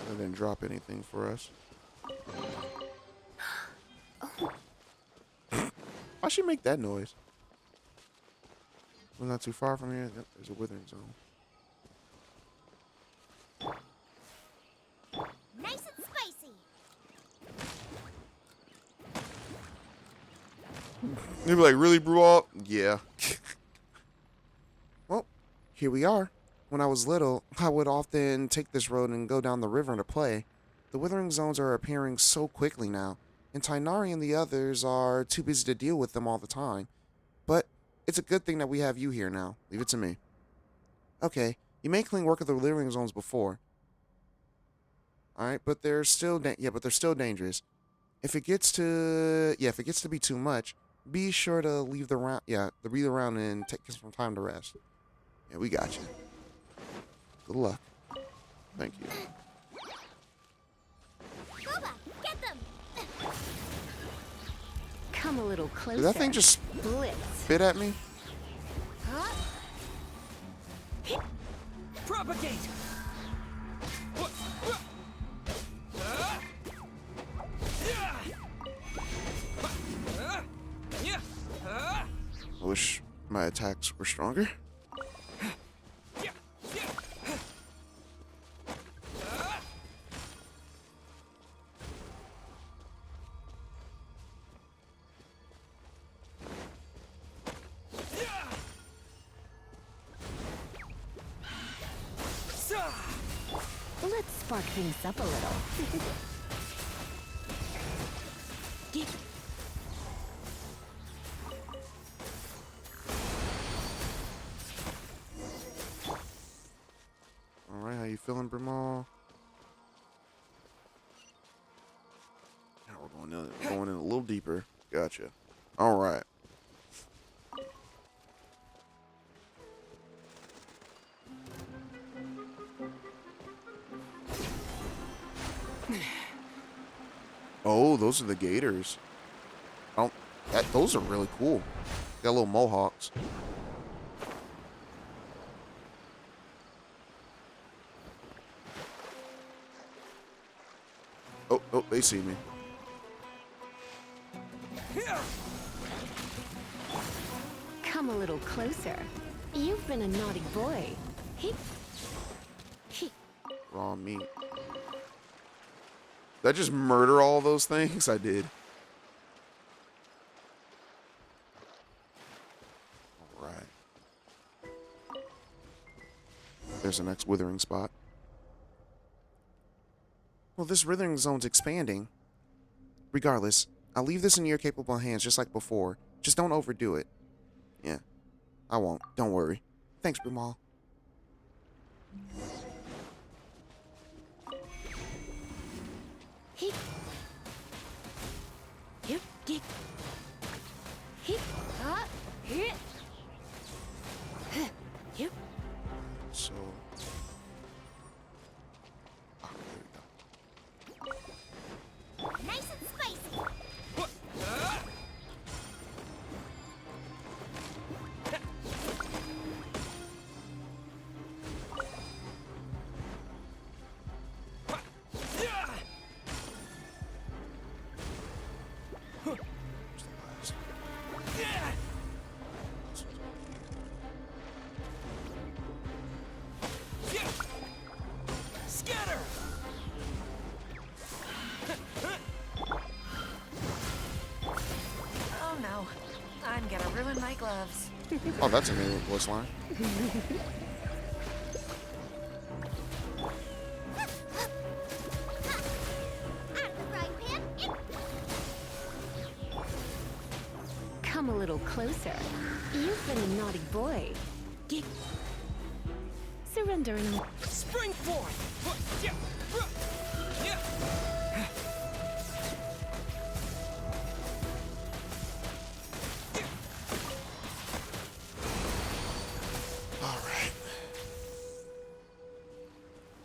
That didn't drop anything for us. Why'd she make that noise? We're not too far from here. Yep, there's a withering zone. Nice and spicy! They'd be like, really, Brew? Yeah. Well, here we are. When I was little, I would often take this road and go down the river to play. The withering zones are appearing so quickly now, and Tainari and the others are too busy to deal with them all the time. But it's a good thing that we have you here now. Leave it to me. Okay, you may clean work of the withering zones before. Alright, but they're still dangerous. If it gets to be too much, be sure to leave the round and take some time to rest. Yeah, we got you. Good luck. Thank you. Boba, get them! Come a little closer. Did that thing just Blitz. spit at me? Propagate! I wish my attacks were stronger. Let's spark things up a little. Alright, how you feeling, Brimal? Now we're going in a little deeper. Gotcha. Alright. Oh, those are the gators. Those are really cool. Got little mohawks. Oh, they see me. Come a little closer. You've been a naughty boy. Raw meat. Did I just murder all those things? I did. Alright. There's the next withering spot. Well, this withering zone's expanding. Regardless, I'll leave this in your capable hands just like before. Just don't overdo it. Yeah, I won't. Don't worry. Thanks, Bimal. So... Oh, there we go. Nice and spicy! Scatter! Oh no, I'm gonna ruin my gloves. Oh, that's a new voice line. Out of the frying pan, Come a little closer. You've been a naughty boy. So surrender in a... Spring forth! Yeah. All right.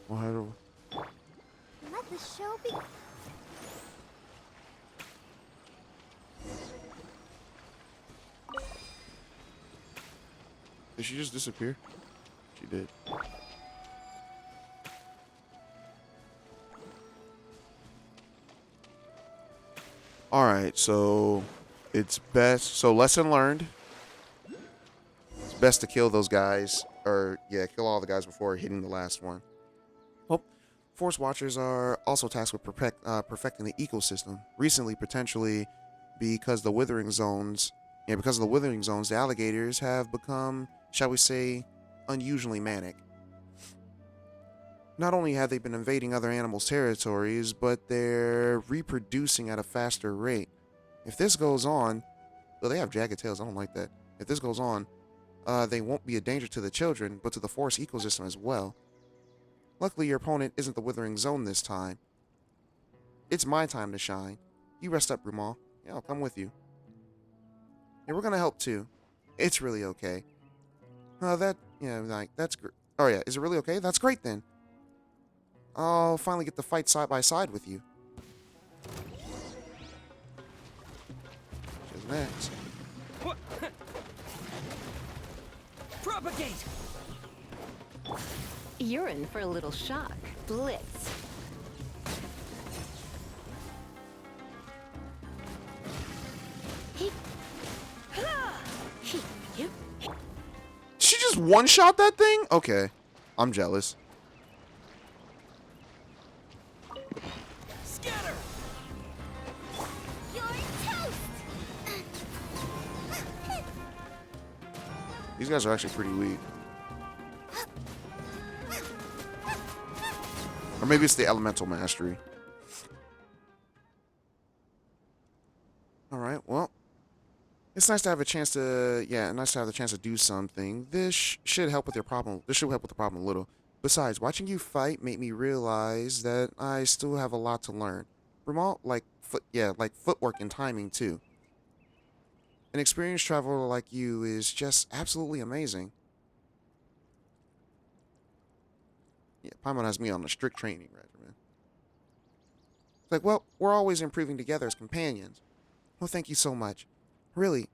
Well, how do... Let the show be. Did she just disappear? She did. All right, so it's best. So lesson learned. It's best to kill those guys, or yeah, kill all the guys before hitting the last one. Well, Forest Watchers are also tasked with perfecting the ecosystem. Recently, potentially, because the Withering Zones, because of the Withering Zones, the alligators have become, shall we say, unusually manic. Not only have they been invading other animals' territories, but they're reproducing at a faster rate. If this goes on, well, they have jagged tails. I don't like that. If this goes on, they won't be a danger to the children, but to the forest ecosystem as well. Luckily, your opponent isn't the Withering Zone this time. It's my time to shine. You rest up, Rumal. Yeah, I'll come with you. Yeah, we're gonna help too. It's really okay. That's great. Oh yeah, is it really okay? That's great then. I'll finally get to fight side by side with you. Who's next? Propagate! You're in for a little shock. Blitz. She just one-shot that thing? Okay. I'm jealous. Scatter! You're toast! These guys are actually pretty weak. Or maybe it's the elemental mastery. Alright, well. It's nice to have a chance to, nice to have the chance to do something. This should help with your problem. This should help with the problem a little. Besides, watching you fight made me realize that I still have a lot to learn. Ramal, like footwork and timing too. An experienced traveler like you is just absolutely amazing. Yeah, Paimon has me on a strict training regimen. It's like, well, we're always improving together as companions. Well, thank you so much. Really,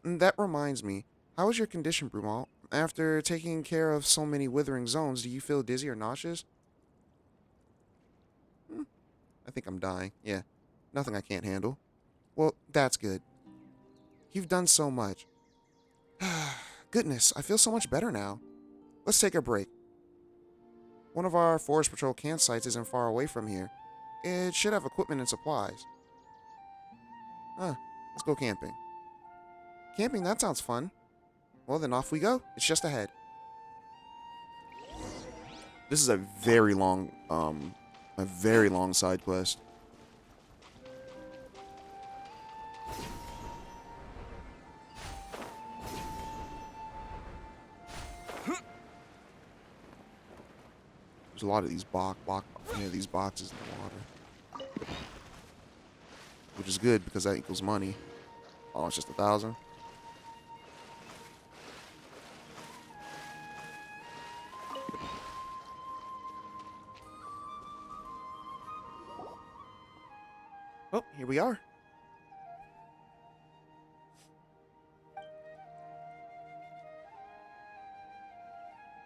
that reminds me, how is your condition, Brumal? After taking care of so many Withering Zones, do you feel dizzy or nauseous? I think I'm dying. Yeah, nothing I can't handle. Well, that's good. You've done so much. Goodness, I feel so much better now. Let's take a break. One of our Forest Patrol campsites isn't far away from here. It should have equipment and supplies. Let's go camping. Camping, that sounds fun. Well, then off we go. It's just ahead. This is a very long side quest. There's a lot of these these boxes in the water. Which is good because that equals money. Oh, it's just 1,000. Oh, here we are. I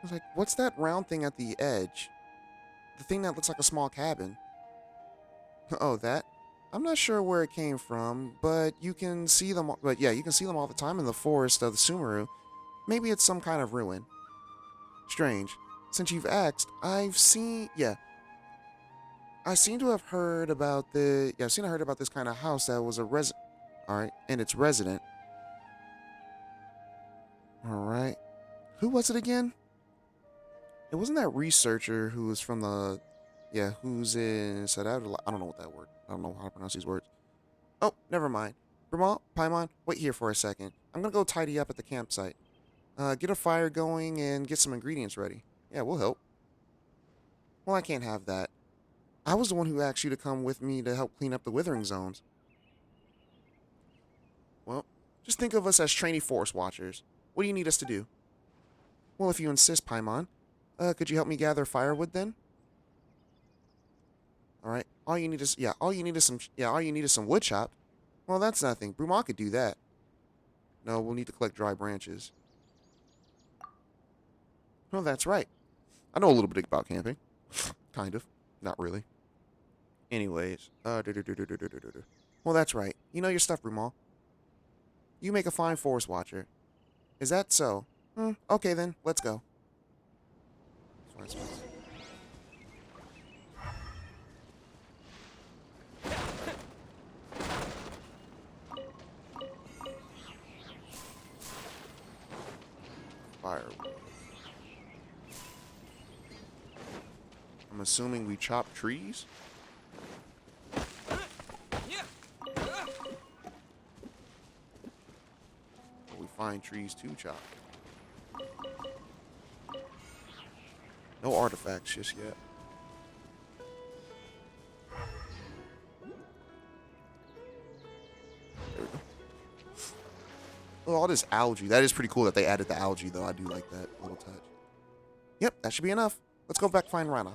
was like, what's that round thing at the edge? The thing that looks like a small cabin. Oh, that? I'm not sure where it came from, but you can see them. But yeah, you can see them all the time in the forest of the Sumeru. Maybe it's some kind of ruin. Strange. Since you've asked, I seem to have heard about this kind of house that was and its resident. All right. Who was it again? It wasn't that researcher who was from the, who's in Sadad. I don't know what that word. I don't know how to pronounce these words. Oh, never mind. Brumal, Paimon, wait here for a second. I'm gonna go tidy up at the campsite. Get a fire going and get some ingredients ready. Yeah, we'll help. Well, I can't have that. I was the one who asked you to come with me to help clean up the withering zones. Well, just think of us as trainee forest watchers. What do you need us to do? Well, if you insist, Paimon. Could you help me gather firewood then? All right. All you need is some wood chopped. Well, that's nothing. Bruma could do that. No, we'll need to collect dry branches. Well, that's right. I know a little bit about camping. Kind of. Not really. Anyways, well, that's right. You know your stuff, Bruma. You make a fine forest watcher. Is that so? Okay then, let's go. Firewood. I'm assuming we chop trees? Or we find trees to chop. No artifacts just yet. There we go. Oh, all this algae. That is pretty cool that they added the algae, though. I do like that little touch. Yep, that should be enough. Let's go back find Rana.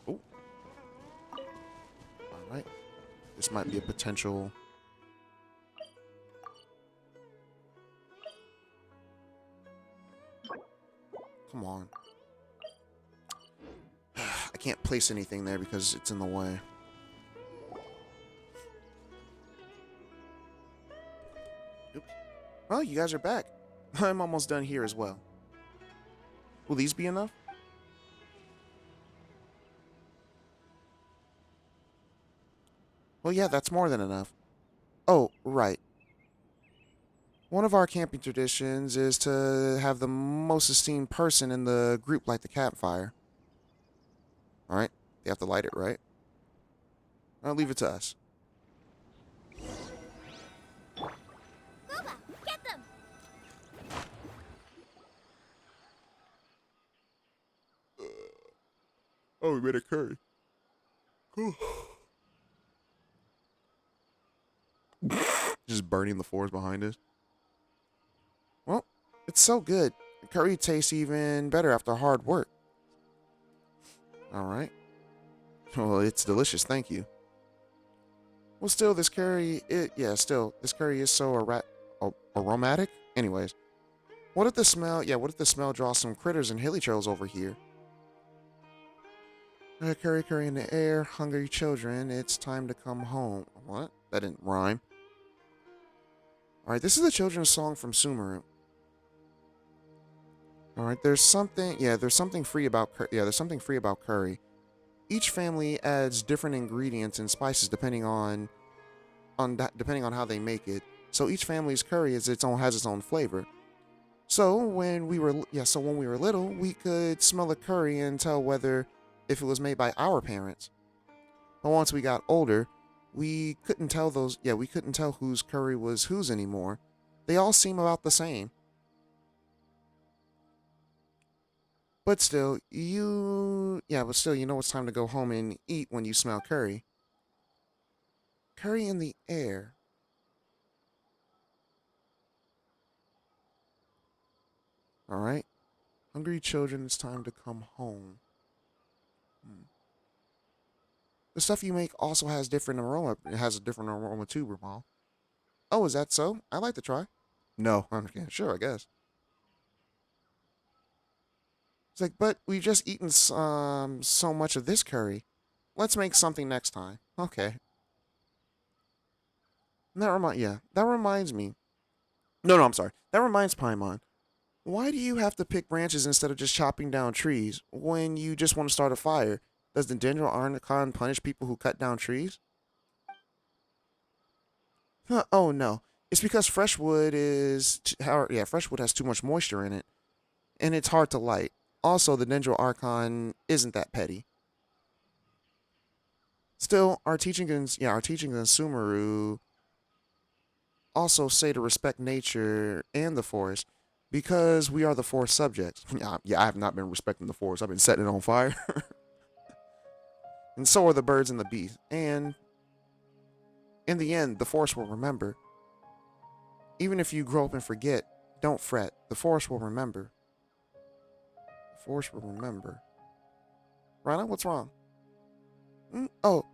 Oh. Alright. This might be a potential... Come on. I can't place anything there because it's in the way. Oops. Well, you guys are back. I'm almost done here as well. Will these be enough? Well, yeah, that's more than enough. Oh, right. One of our camping traditions is to have the most esteemed person in the group light the campfire. Alright, they have to light it, right? I'll leave it to us. Boba, get them! Oh, we made a curry. Cool. Just burning the forest behind us. Well, it's so good. The curry tastes even better after hard work. All right. Well, it's delicious, thank you. Well, still, this curry, this curry is so aromatic. Anyways, what if the smell draws some critters and hilly trails over here? Curry, curry in the air, hungry children, it's time to come home. What? That didn't rhyme. All right, this is a children's song from Sumeru. All right, there's something free about curry. Each family adds different ingredients and spices depending on how they make it. So each family's curry has its own flavor. So when we were little, we could smell the curry and tell whether if it was made by our parents. But once we got older, we couldn't tell whose curry was whose anymore. They all seem about the same. But still, you know it's time to go home and eat when you smell curry. Curry in the air. Alright. Hungry children, it's time to come home. The stuff you make also has different aroma. It has a different aroma too, Ramal. Oh, is that so? I'd like to try. No, I'm sure, I guess. It's like, but we've just eaten so much of this curry. Let's make something next time. Okay. That reminds me. No, I'm sorry. That reminds Paimon. Why do you have to pick branches instead of just chopping down trees when you just want to start a fire? Does the general Aranyaka punish people who cut down trees? Oh no. It's because fresh wood has too much moisture in it, and it's hard to light. Also, the Dendro Archon isn't that petty. Still, our teaching in Sumeru also say to respect nature and the forest because we are the forest subjects. Yeah, I have not been respecting the forest. I've been setting it on fire. And so are the birds and the bees. And in the end, the forest will remember. Even if you grow up and forget, don't fret. The forest will remember. The forest will remember. Rana, what's wrong? Oh,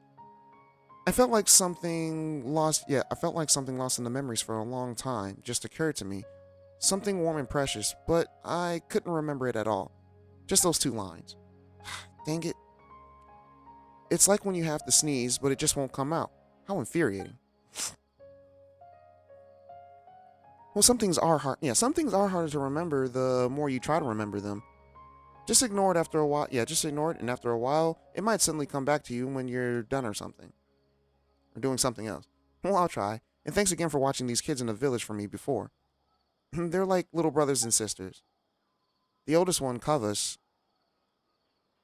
I felt like something lost. Yeah, I felt like something lost in the memories for a long time just occurred to me. Something warm and precious, but I couldn't remember it at all. Just those two lines. Dang it. It's like when you have to sneeze, but it just won't come out. How infuriating. Well, some things are hard. Yeah, some things are harder to remember the more you try to remember them. Just ignore it after a while. Yeah, just ignore it, and after a while, it might suddenly come back to you when you're done or something. Or doing something else. Well, I'll try. And thanks again for watching these kids in the village for me before. They're like little brothers and sisters. The oldest one, Kavas,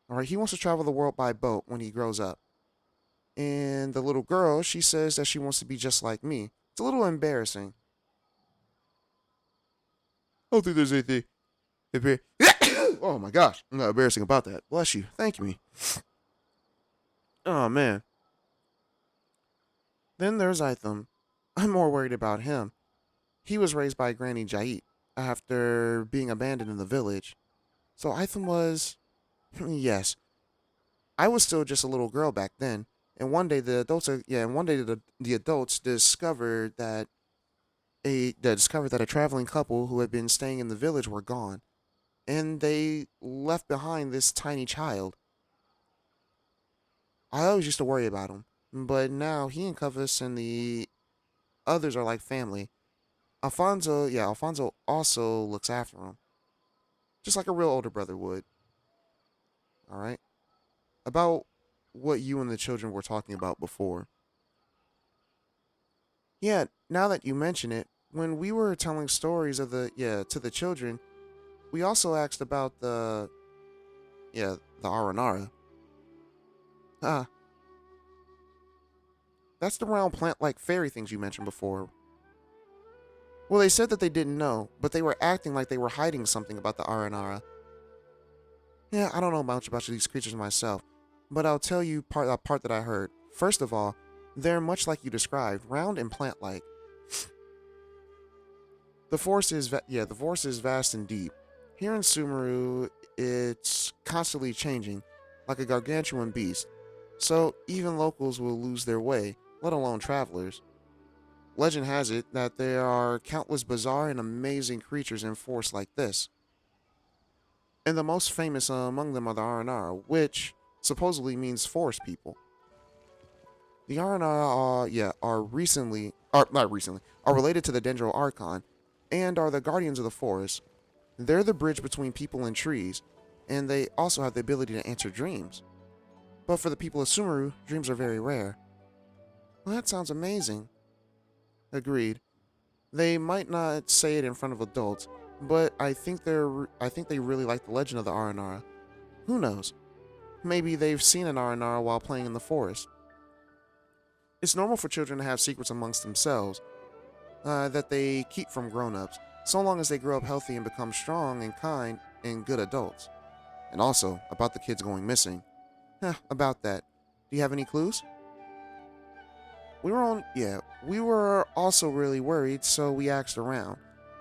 alright, he wants to travel the world by boat when he grows up. And the little girl, she says that she wants to be just like me. It's a little embarrassing. I don't think there's anything. Oh my gosh, I'm not embarrassing about that. Bless you. Thank you. Oh man. Then there's Itham. I'm more worried about him. He was raised by Granny Jait after being abandoned in the village. So Itham was. Yes. I was still just a little girl back then. And one day the adults discovered that a traveling couple who had been staying in the village were gone, and they left behind this tiny child. I always used to worry about him, but now he and Covas and the others are like family. Alfonso also looks after him, just like a real older brother would. All right. About what you and the children were talking about before. Yeah, now that you mention it, when we were telling stories to the children, we also asked about the Aranara. Ah, that's the round plant-like fairy things you mentioned before. Well, they said that they didn't know, but they were acting like they were hiding something about the Aranara. Yeah, I don't know much about these creatures myself, but I'll tell you a part that I heard. First of all, they're much like you described, round and plant-like. The forest is vast and deep. Here in Sumeru, it's constantly changing, like a gargantuan beast. So even locals will lose their way, let alone travelers. Legend has it that there are countless bizarre and amazing creatures in forests like this. And the most famous among them are the Aranara, which supposedly means forest people. The Aranara are related to the Dendro Archon and are the guardians of the forest. They're the bridge between people and trees, and they also have the ability to answer dreams. But for the people of Sumeru, dreams are very rare. Well, that sounds amazing. Agreed. They might not say it in front of adults, but I think they really like the legend of the Aranara. Who knows? Maybe they've seen an Aranara while playing in the forest. It's normal for children to have secrets amongst themselves that they keep from grown-ups, so long as they grow up healthy and become strong and kind and good adults. And also, about the kids going missing. About that. Do you have any clues? We were also really worried, so we asked around.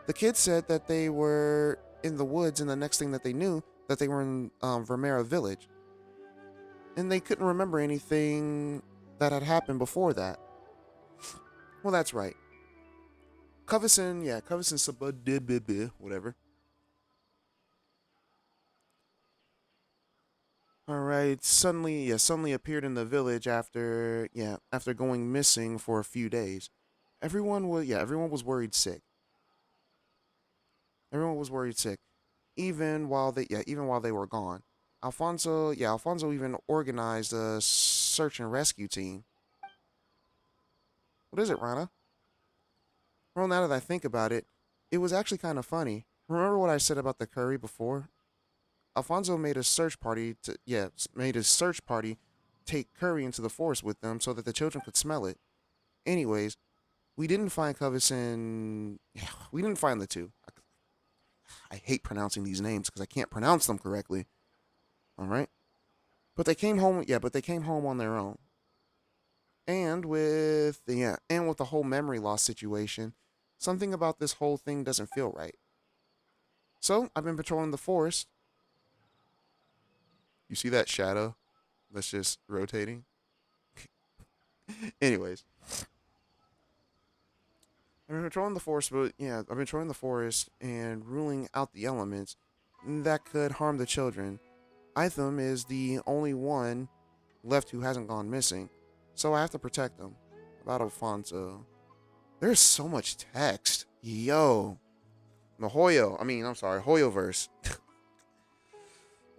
The kids said that they were in the woods, and the next thing that they knew, that they were in Vermeera village. And they couldn't remember anything that had happened before that. Well, that's right. Covison Sabah, whatever. Alright, suddenly appeared in the village after going missing for a few days. Everyone was worried sick. Everyone was worried sick. Even while they were gone. Alfonso even organized a search and rescue team. What is it, Rana? Well, now that I think about it, it was actually kind of funny. Remember what I said about the curry before? Alfonso made a search party to made a search party take curry into the forest with them so that the children could smell it. Anyways, we didn't find Covis in. Yeah, we didn't find the two. I hate pronouncing these names because I can't pronounce them correctly. All right, but they came home. Yeah, but they came home on their own. And with the whole memory loss situation, something about this whole thing doesn't feel right. So I've been patrolling the forest. You see that shadow that's just rotating? Anyways, I've been patrolling the forest, but yeah, I've been patrolling the forest and ruling out the elements that could harm the children. Itham is the only one left who hasn't gone missing, so I have to protect them. About Alfonso. There's so much text. Yo. The Hoyoverse.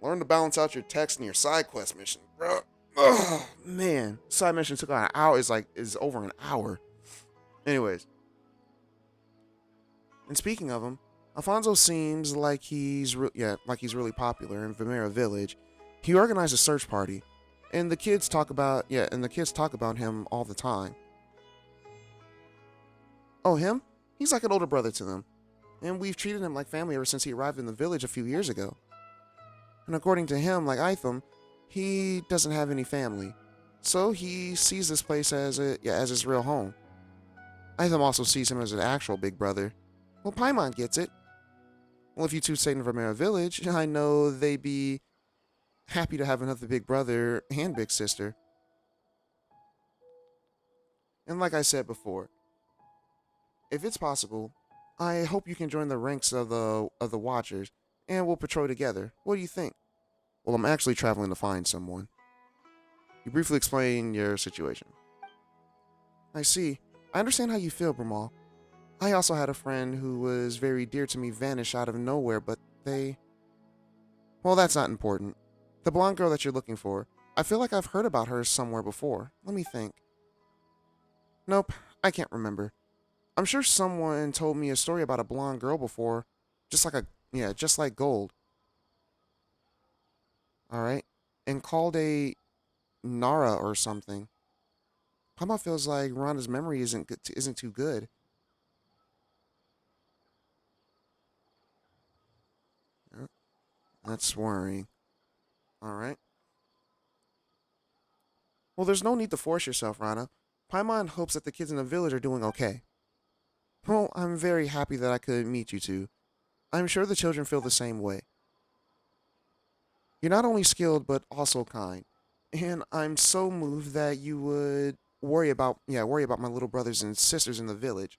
Learn to balance out your text and your side quest mission, bro. Oh, man. Side mission took an hour. Is over an hour. Anyways. And speaking of him, Alfonso seems like like he's really popular in Vimera Village. He organized a search party, and the kids talk about him all the time. Oh, him? He's like an older brother to them, and we've treated him like family ever since he arrived in the village a few years ago. And according to him, like Itham, he doesn't have any family, so he sees this place as his real home. Itham also sees him as an actual big brother. Well, Paimon gets it. Well, if you two stayed in Vermeer Village, I know they'd be happy to have another big brother and big sister. And like I said before, if it's possible, I hope you can join the ranks of the Watchers, and we'll patrol together. What do you think? Well, I'm actually traveling to find someone. You briefly explain your situation. I see. I understand how you feel, Bramal. I also had a friend who was very dear to me vanish out of nowhere, but well, that's not important. The blonde girl that you're looking for, I feel like I've heard about her somewhere before. Let me think. Nope, I can't remember. I'm sure someone told me a story about a blonde girl before, just like Gold. All right, and called a Nara or something. Pama feels like Rhonda's memory isn't too good. Yeah, that's worrying. All right. Well, there's no need to force yourself, Rana. Paimon hopes that the kids in the village are doing okay. Well, I'm very happy that I could meet you two. I'm sure the children feel the same way. You're not only skilled, but also kind. And I'm so moved that you would worry about my little brothers and sisters in the village.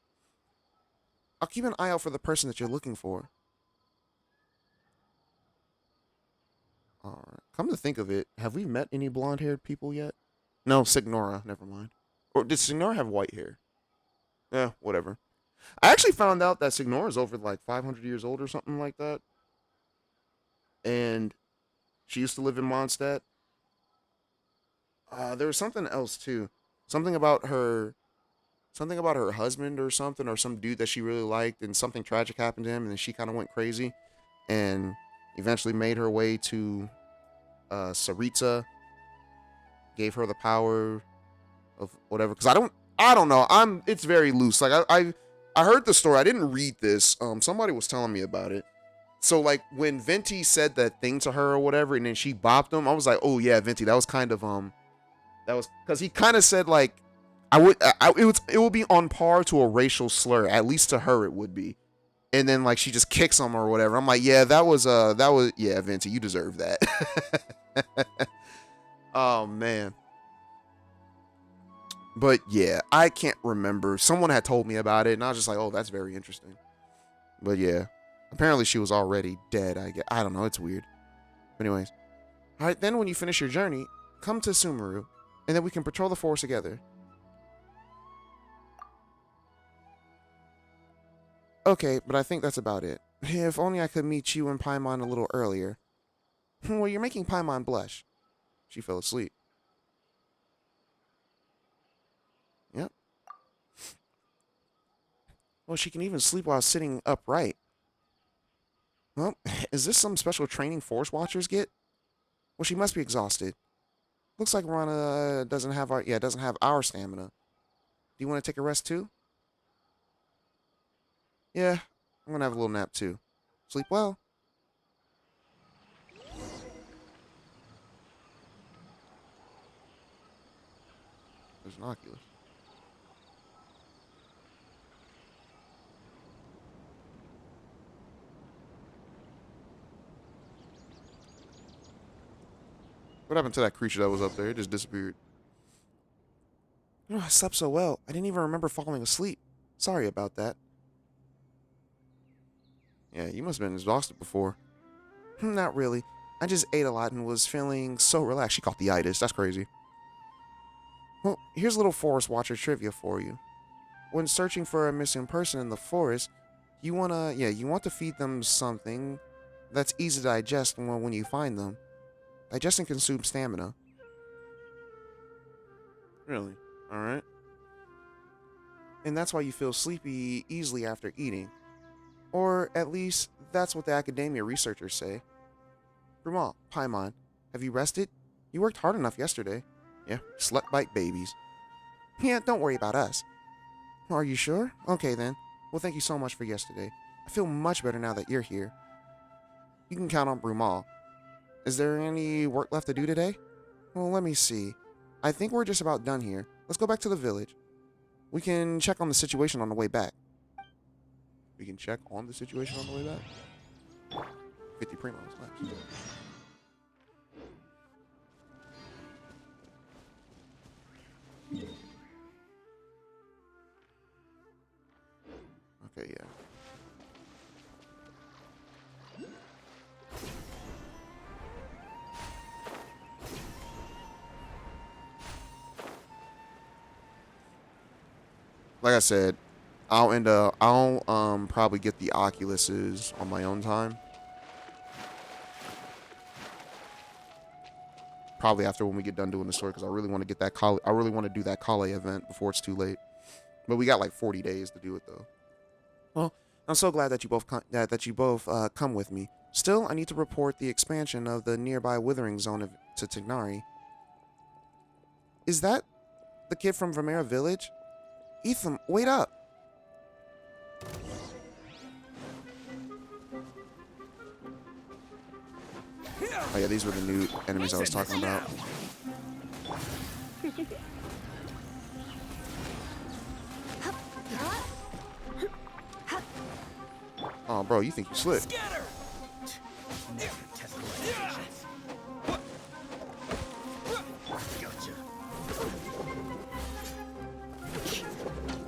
I'll keep an eye out for the person that you're looking for. Alright. Come to think of it, have we met any blonde-haired people yet? No, Signora, never mind. Or did Signora have white hair? Whatever. I actually found out that Signora is over like 500 years old or something like that. And she used to live in Mondstadt. There was something else too. Something about her something about her husband or something, or some dude that she really liked, and something tragic happened to him, and then she kind of went crazy and eventually made her way to Saritsa, gave her the power of whatever. Because I don't know. It's very loose. Like I heard the story. I didn't read this. Somebody was telling me about it. So like when Venti said that thing to her or whatever, and then she bopped him, I was like, oh yeah, Venti. That was kind of that was because he kind of said like it would be on par to a racial slur, at least to her it would be. And then like she just kicks him or whatever. I'm like, yeah, that was yeah, Venti, you deserve that. Oh man. But yeah, I can't remember. Someone had told me about it, and I was just like, oh, that's very interesting. But yeah, apparently she was already dead. I don't know. It's weird. But anyways, all right. Then when you finish your journey, come to Sumeru, and then we can patrol the forest together. Okay, but I think that's about it. If only I could meet you and Paimon a little earlier. Well, you're making Paimon blush. She fell asleep. Yep. Well, she can even sleep while sitting upright. Well, is this some special training Force Watchers get? Well, she must be exhausted. Looks like Rana doesn't have our stamina. Do you want to take a rest too? Yeah, I'm gonna have a little nap too. Sleep well. There's an Oculus. What happened to that creature that was up there? It just disappeared. I slept so well, I didn't even remember falling asleep. Sorry about that. Yeah, you must have been exhausted before. Not really. I just ate a lot and was feeling so relaxed. She caught the itis. That's crazy. Well, here's a little Forest Watcher trivia for you. When searching for a missing person in the forest, you want to feed them something that's easy to digest when you find them. Digestion consumes stamina. Really? Alright. And that's why you feel sleepy easily after eating. Or at least, that's what the academia researchers say. Brumal, Paimon, have you rested? You worked hard enough yesterday. Yeah, slept like babies. Yeah, don't worry about us. Are you sure? Okay then. Well, thank you so much for yesterday. I feel much better now that you're here. You can count on Brumal. Is there any work left to do today? Well, let me see. I think we're just about done here. Let's go back to the village. We can check on the situation on the way back. We can check on the situation on the way back? 50 primos, nice. Okay, yeah. Like I said, I'll probably get the Oculuses on my own time. Probably after when we get done doing the story, because I really want to get that I really want to do that Kale event before it's too late. But we got like 40 days to do it though. Well, I'm so glad that you both come with me. Still, I need to report the expansion of the nearby withering zone to Tignari. Is that the kid from Vermeer Village? Ethan, wait up! Oh yeah, these were the new enemies I was talking about. Oh, bro, you think you slick?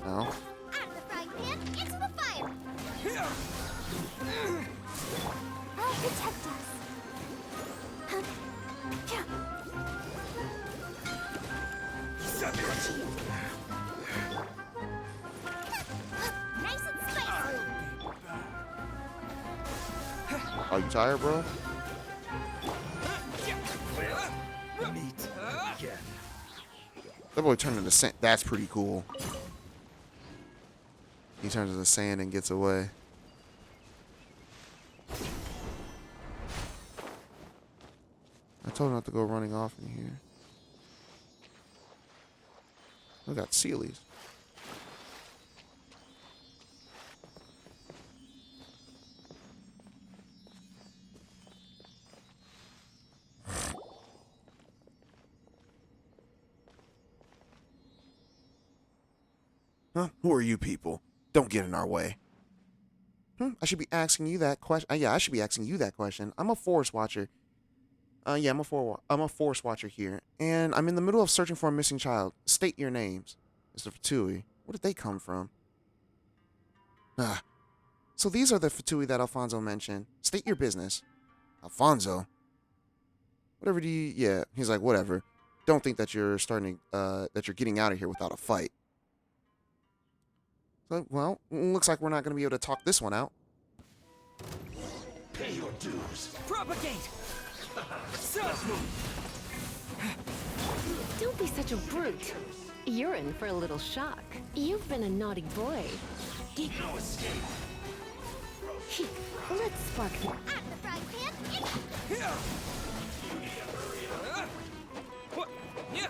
No. Out of the frying pan, into the fire! I'll protect us. Nice and spicy! Are you tired, bro? Meet again. That boy turned into sand. That's pretty cool. He turns into sand and gets away. I told him not to go running off in here. We got Sealies. Huh? Who are you people? Don't get in our way. I should be asking you that question. Yeah, I should be asking you that question. I'm a Forest Watcher. Yeah, I'm a Forest Watcher here, and I'm in the middle of searching for a missing child. State your names, Mr. Fatui. Where did they come from? Ah, so these are the Fatui that Alfonso mentioned. State your business. Alfonso. Whatever do you? Yeah, he's like whatever. Don't think that you're getting out of here without a fight. So, well, looks like we're not going to be able to talk this one out. Pay your dues. Propagate! Don't be such a brute. You're in for a little shock. You've been a naughty boy. No escape. Let's spark the... At the frying pan, it's What? Yeah.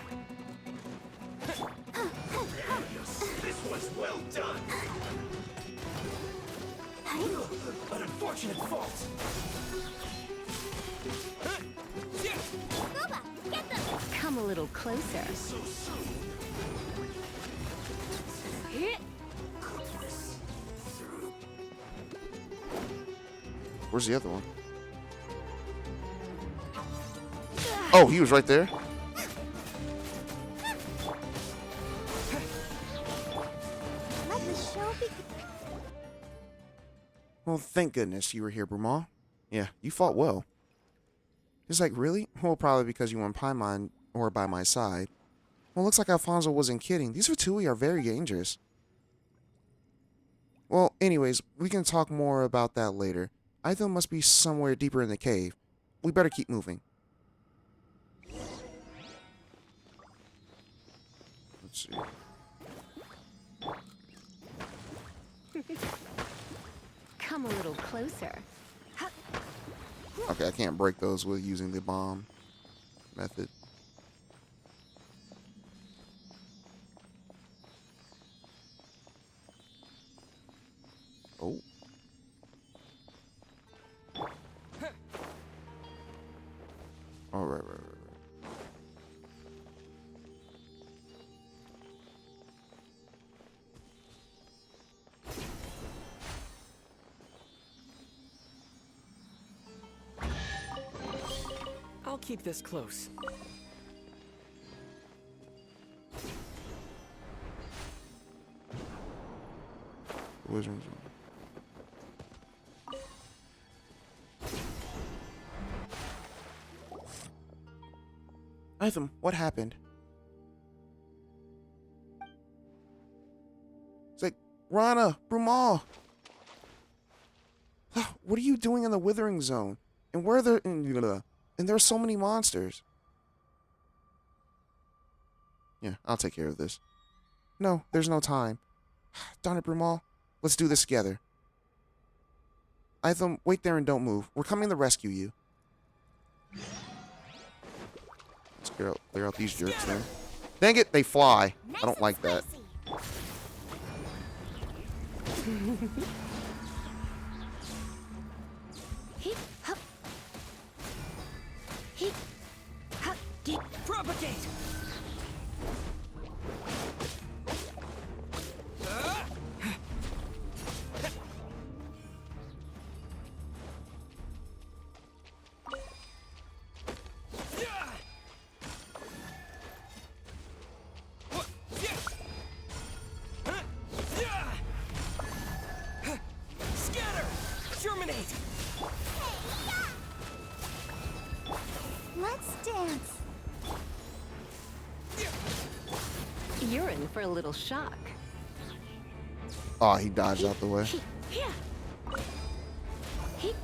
This was well done. An unfortunate fault. Boba, get them! Come a little closer. Where's the other one? Oh, he was right there. Let the show begin. Well, thank goodness you were here, Brumal. Yeah, you fought well. He's like, really? Well, probably because you were on Paimon or by my side. Well, looks like Alfonso wasn't kidding. These Fatui are very dangerous. Well, anyways, we can talk more about that later. Ithel must be somewhere deeper in the cave. We better keep moving. Let's see. Come a little closer. Okay, I can't break those with using the bomb method. Oh. All right. I'll keep this close. Wizards. Itham, what happened? It's like, Rana, Brumal. What are you doing in the Withering Zone? And where are there... And there are so many monsters. Yeah, I'll take care of this. No, there's no time. Darn it, Brumal. Let's do this together. Itham, wait there and don't move. We're coming to rescue you. Let's clear out these jerks then. Dang it, they fly. Nice I don't and like that. spicy. Heep, hup. Heep, hup, deep. Propagate! Scatter! Germinate! Let's dance. You're in for a little shock. Oh, he dodged out the way. Yeah. Heep.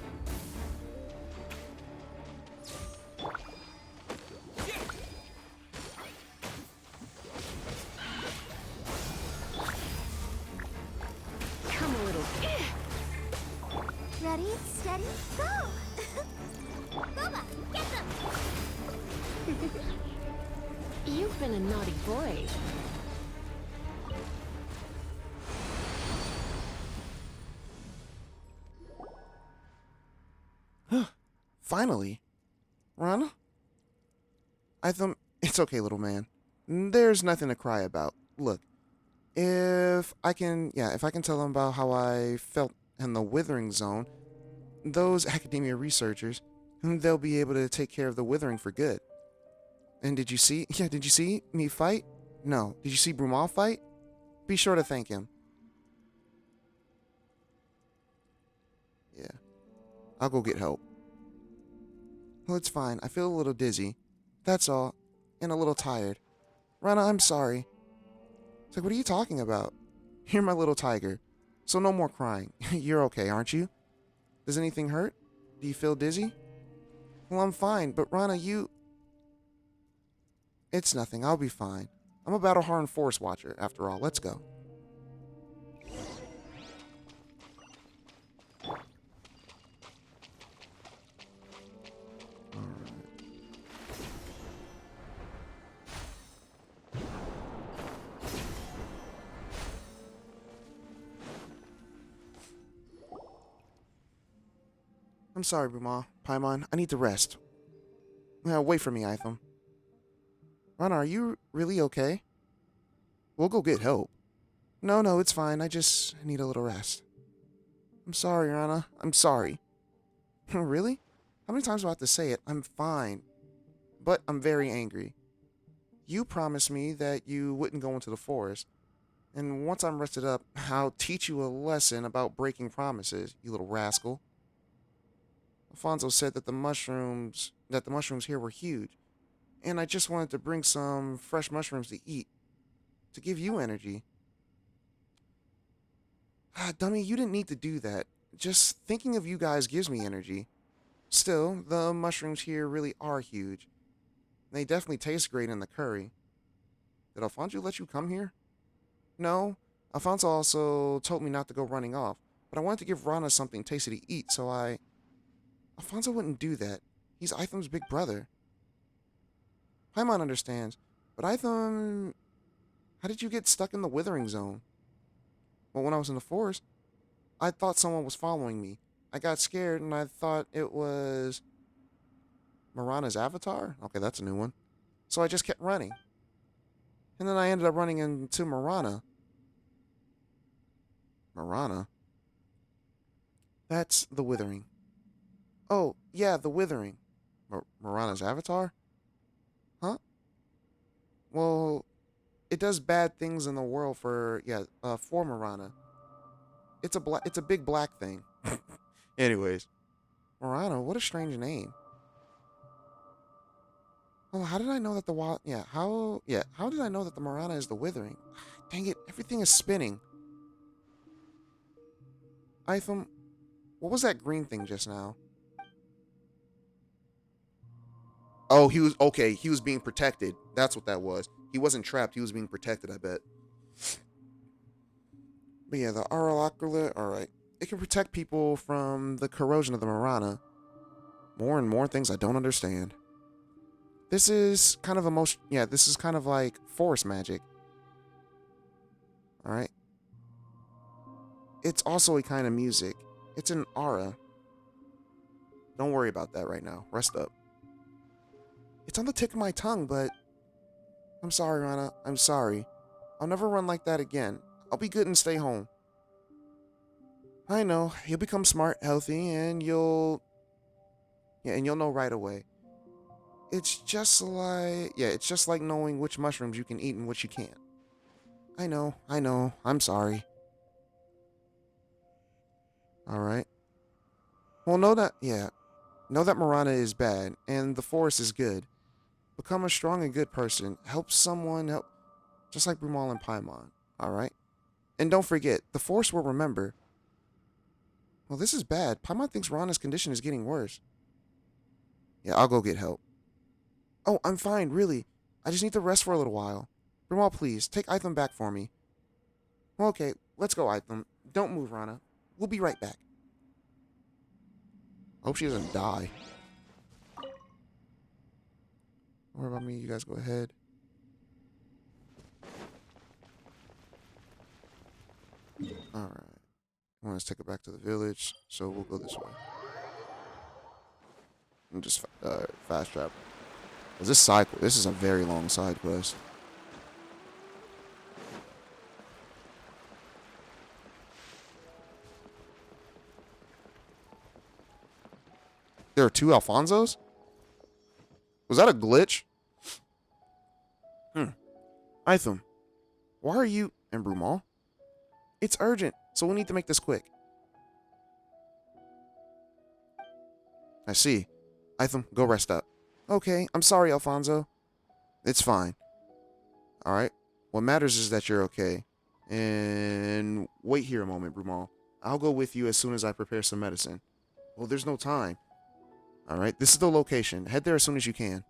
Come a little. Ready, steady, go! Boba, get them! You've been a naughty boy. Finally. Rana? It's okay, little man. There's nothing to cry about. Look, if I can tell them about how I felt in the Withering Zone, those academia researchers, they'll be able to take care of the Withering for good. And did you see me fight? No. Did you see Brumal fight? Be sure to thank him. Yeah. I'll go get help. Well, it's fine. I feel a little dizzy. That's all. And a little tired. Rana, I'm sorry. It's like, what are you talking about? You're my little tiger. So no more crying. You're okay, aren't you? Does anything hurt? Do you feel dizzy? Well, I'm fine, but Rana, you... It's nothing. I'll be fine. I'm a Battleharn Force Watcher, after all. Let's go. I'm sorry, Bruma. Paimon, I need to rest. Now, wait for me, Itham. Rana, are you really okay? We'll go get help. No, it's fine. I just need a little rest. I'm sorry, Rana. I'm sorry. Really? How many times do I have to say it? I'm fine. But I'm very angry. You promised me that you wouldn't go into the forest. And once I'm rested up, I'll teach you a lesson about breaking promises, you little rascal. Alfonso said that the mushrooms here were huge, and I just wanted to bring some fresh mushrooms to eat, to give you energy. Ah, dummy, you didn't need to do that. Just thinking of you guys gives me energy. Still, the mushrooms here really are huge. They definitely taste great in the curry. Did Alfonso let you come here? No. Alfonso also told me not to go running off, but I wanted to give Rana something tasty to eat, so I. Alfonso wouldn't do that. He's Itham's big brother. Paimon understands, but Itham. How did you get stuck in the withering zone? Well, when I was in the forest, I thought someone was following me. I got scared and I thought it was Marana's avatar? Okay, that's a new one. So I just kept running. And then I ended up running into Marana. Marana? That's the withering. Oh, yeah, the withering. Marana's avatar? Huh? Well, it does bad things in the world for Marana. It's a big black thing. Anyways, Marana, what a strange name. Oh, how did I know that the wild? How did I know that the Marana is the withering? Dang it, everything is spinning. Itham, what was that green thing just now? Oh, he was okay. He was being protected. That's what that was. He wasn't trapped. He was being protected, I bet. But yeah, the Aralakula, alright. It can protect people from the corrosion of the Marana. More and more things I don't understand. This is kind of this is kind of like forest magic. Alright. It's also a kind of music. It's an aura. Don't worry about that right now. Rest up. It's on the tip of my tongue, but I'm sorry, Rana. I'm sorry. I'll never run like that again. I'll be good and stay home. I know. You'll become smart, healthy, and you'll know right away. It's just like knowing which mushrooms you can eat and which you can't. I know. I'm sorry. All right. Well, know that Marana is bad and the forest is good. Become a strong and good person. Help, just like Brumal and Paimon. All right. And don't forget, the force will remember. Well, this is bad. Paimon thinks Rana's condition is getting worse. Yeah, I'll go get help. Oh, I'm fine, really. I just need to rest for a little while. Brumal, please, take Itham back for me. Well, okay, let's go, Itham. Don't move, Rana. We'll be right back. I hope she doesn't die. Don't worry about me. You guys go ahead. Alright. I want to take her back to the village, so we'll go this way. And just fast travel. This is a very long side quest. There are two Alfonsos? Was that a glitch? Itham, why are you and Brumal? It's urgent, so we'll need to make this quick. I see. Itham, go rest up. Okay, I'm sorry, Alfonso. It's fine. Alright. What matters is that you're okay. And wait here a moment, Brumal. I'll go with you as soon as I prepare some medicine. Well, there's no time. Alright, this is the location. Head there as soon as you can.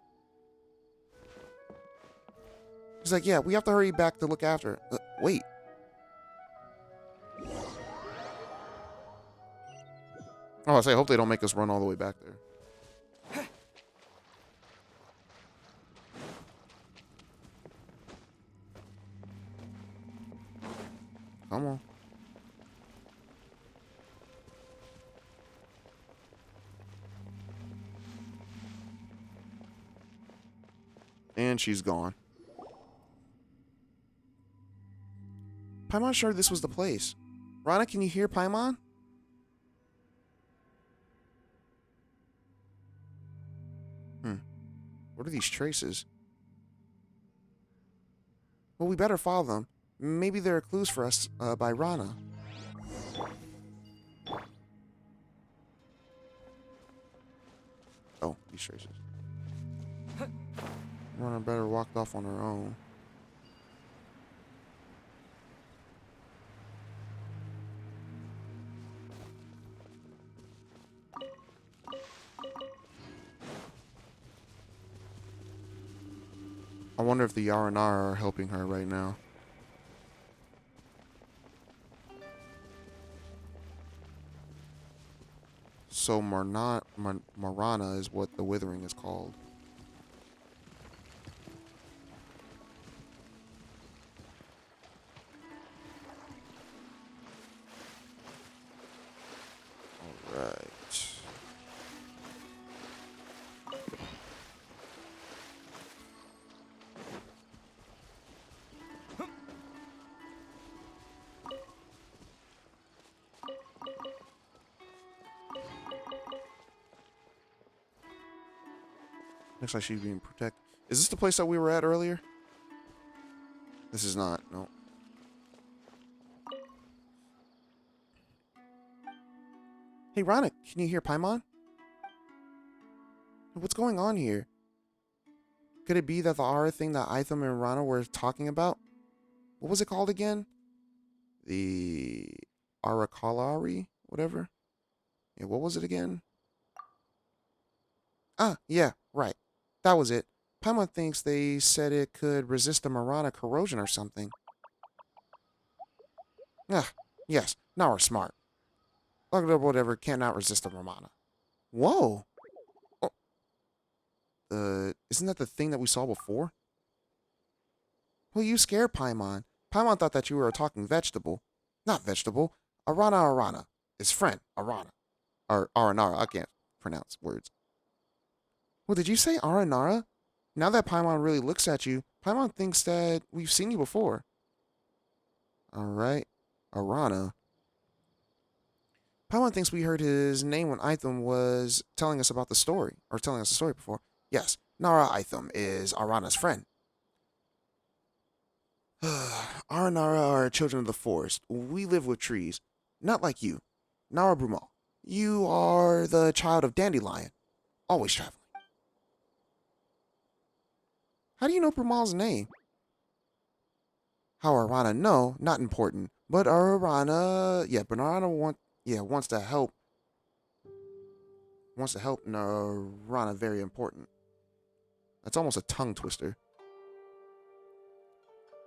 He's like, yeah, we have to hurry back to look after. Wait. Oh, I hope they don't make us run all the way back there. Come on. And she's gone. Paimon sure this was the place. Rana, can you hear Paimon? What are these traces? Well, we better follow them. Maybe there are clues for us by Rana. Oh, these traces. Rana better walked off on her own. I wonder if the Aranara are helping her right now. So Marana is what the Withering is called. Alright. Looks like she's being protected. Is this the place that we were at earlier? This is not. No. Hey, Rana, can you hear Paimon? What's going on here? Could it be that the aura thing that Itham and Rana were talking about? What was it called again? The Arakalari? Whatever? Yeah, what was it again? Ah, yeah, right. That was it. Paimon thinks they said it could resist the Marana corrosion or something. Ah, yes, now we're smart. Look at whatever cannot resist the Marana. Whoa! Oh. Isn't that the thing that we saw before? Well, you scared Paimon. Paimon thought that you were a talking vegetable. Not vegetable. Arana. His friend, Arana. Or Aranara, I can't pronounce words. Well, did you say Aranara? Now that Paimon really looks at you, Paimon thinks that we've seen you before. Alright. Arana. Paimon thinks we heard his name when Itham was telling us about the story. Or telling us the story before. Yes, Nara Itham is Arana's friend. Aranara are children of the forest. We live with trees. Not like you. Nara Brumal. You are the child of Dandelion. Always traveling. How do you know Brumal's name? How Arana know, not important. But Arana, wants to help. Wants to help Arana, very important. That's almost a tongue twister.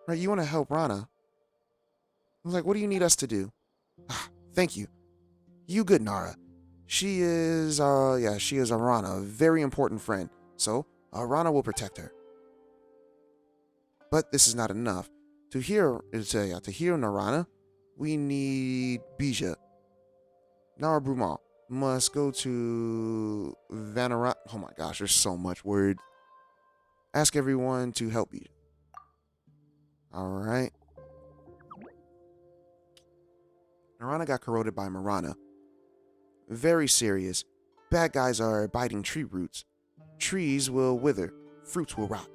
Right, you want to help Rana. I was like, what do you need us to do? Thank you. You good, Nara. She is Arana, a very important friend. So, Rana will protect her. But this is not enough. To hear Narana, we need Bija. Nara Brumal must go to Vanara. Oh my gosh, there's so much word. Ask everyone to help Bija. Alright. Narana got corroded by Marana. Very serious. Bad guys are biting tree roots. Trees will wither. Fruits will rot.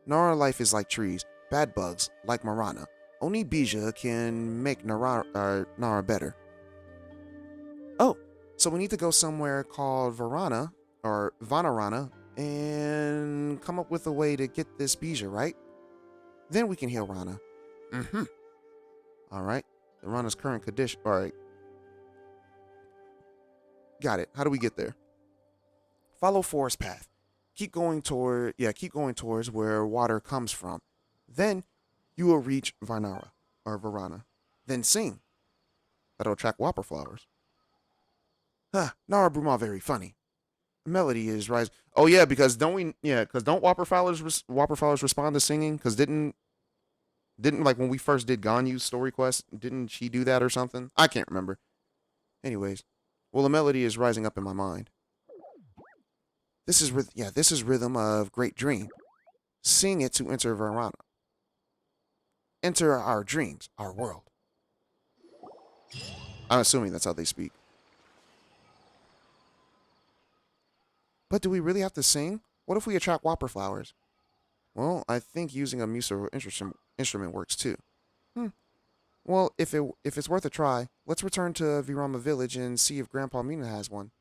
Nara life is like trees. Bad bugs, like Marana. Only Bija can make Nara better. Oh, so we need to go somewhere called Vanarana, and come up with a way to get this Bija, right? Then we can heal Rana. Alright. Rana's current condition. Alright. Got it. How do we get there? Follow forest path. Keep going towards where water comes from. Then you will reach Varana. Then sing. That'll attract whopper flowers. Nara Bruma very funny. Melody is rise. Oh yeah, because don't whopper flowers respond to singing? Because didn't like when we first did Ganyu's story quest, didn't she do that or something? I can't remember. Anyways, well, the melody is rising up in my mind. This is rhythm of great dream. Sing it to enter Verana. Enter our dreams, our world. I'm assuming that's how they speak. But do we really have to sing? What if we attract whopper flowers? Well, I think using a musical instrument works too. Hmm. Well, if it's worth a try, let's return to Virama Village and see if Grandpa Mina has one.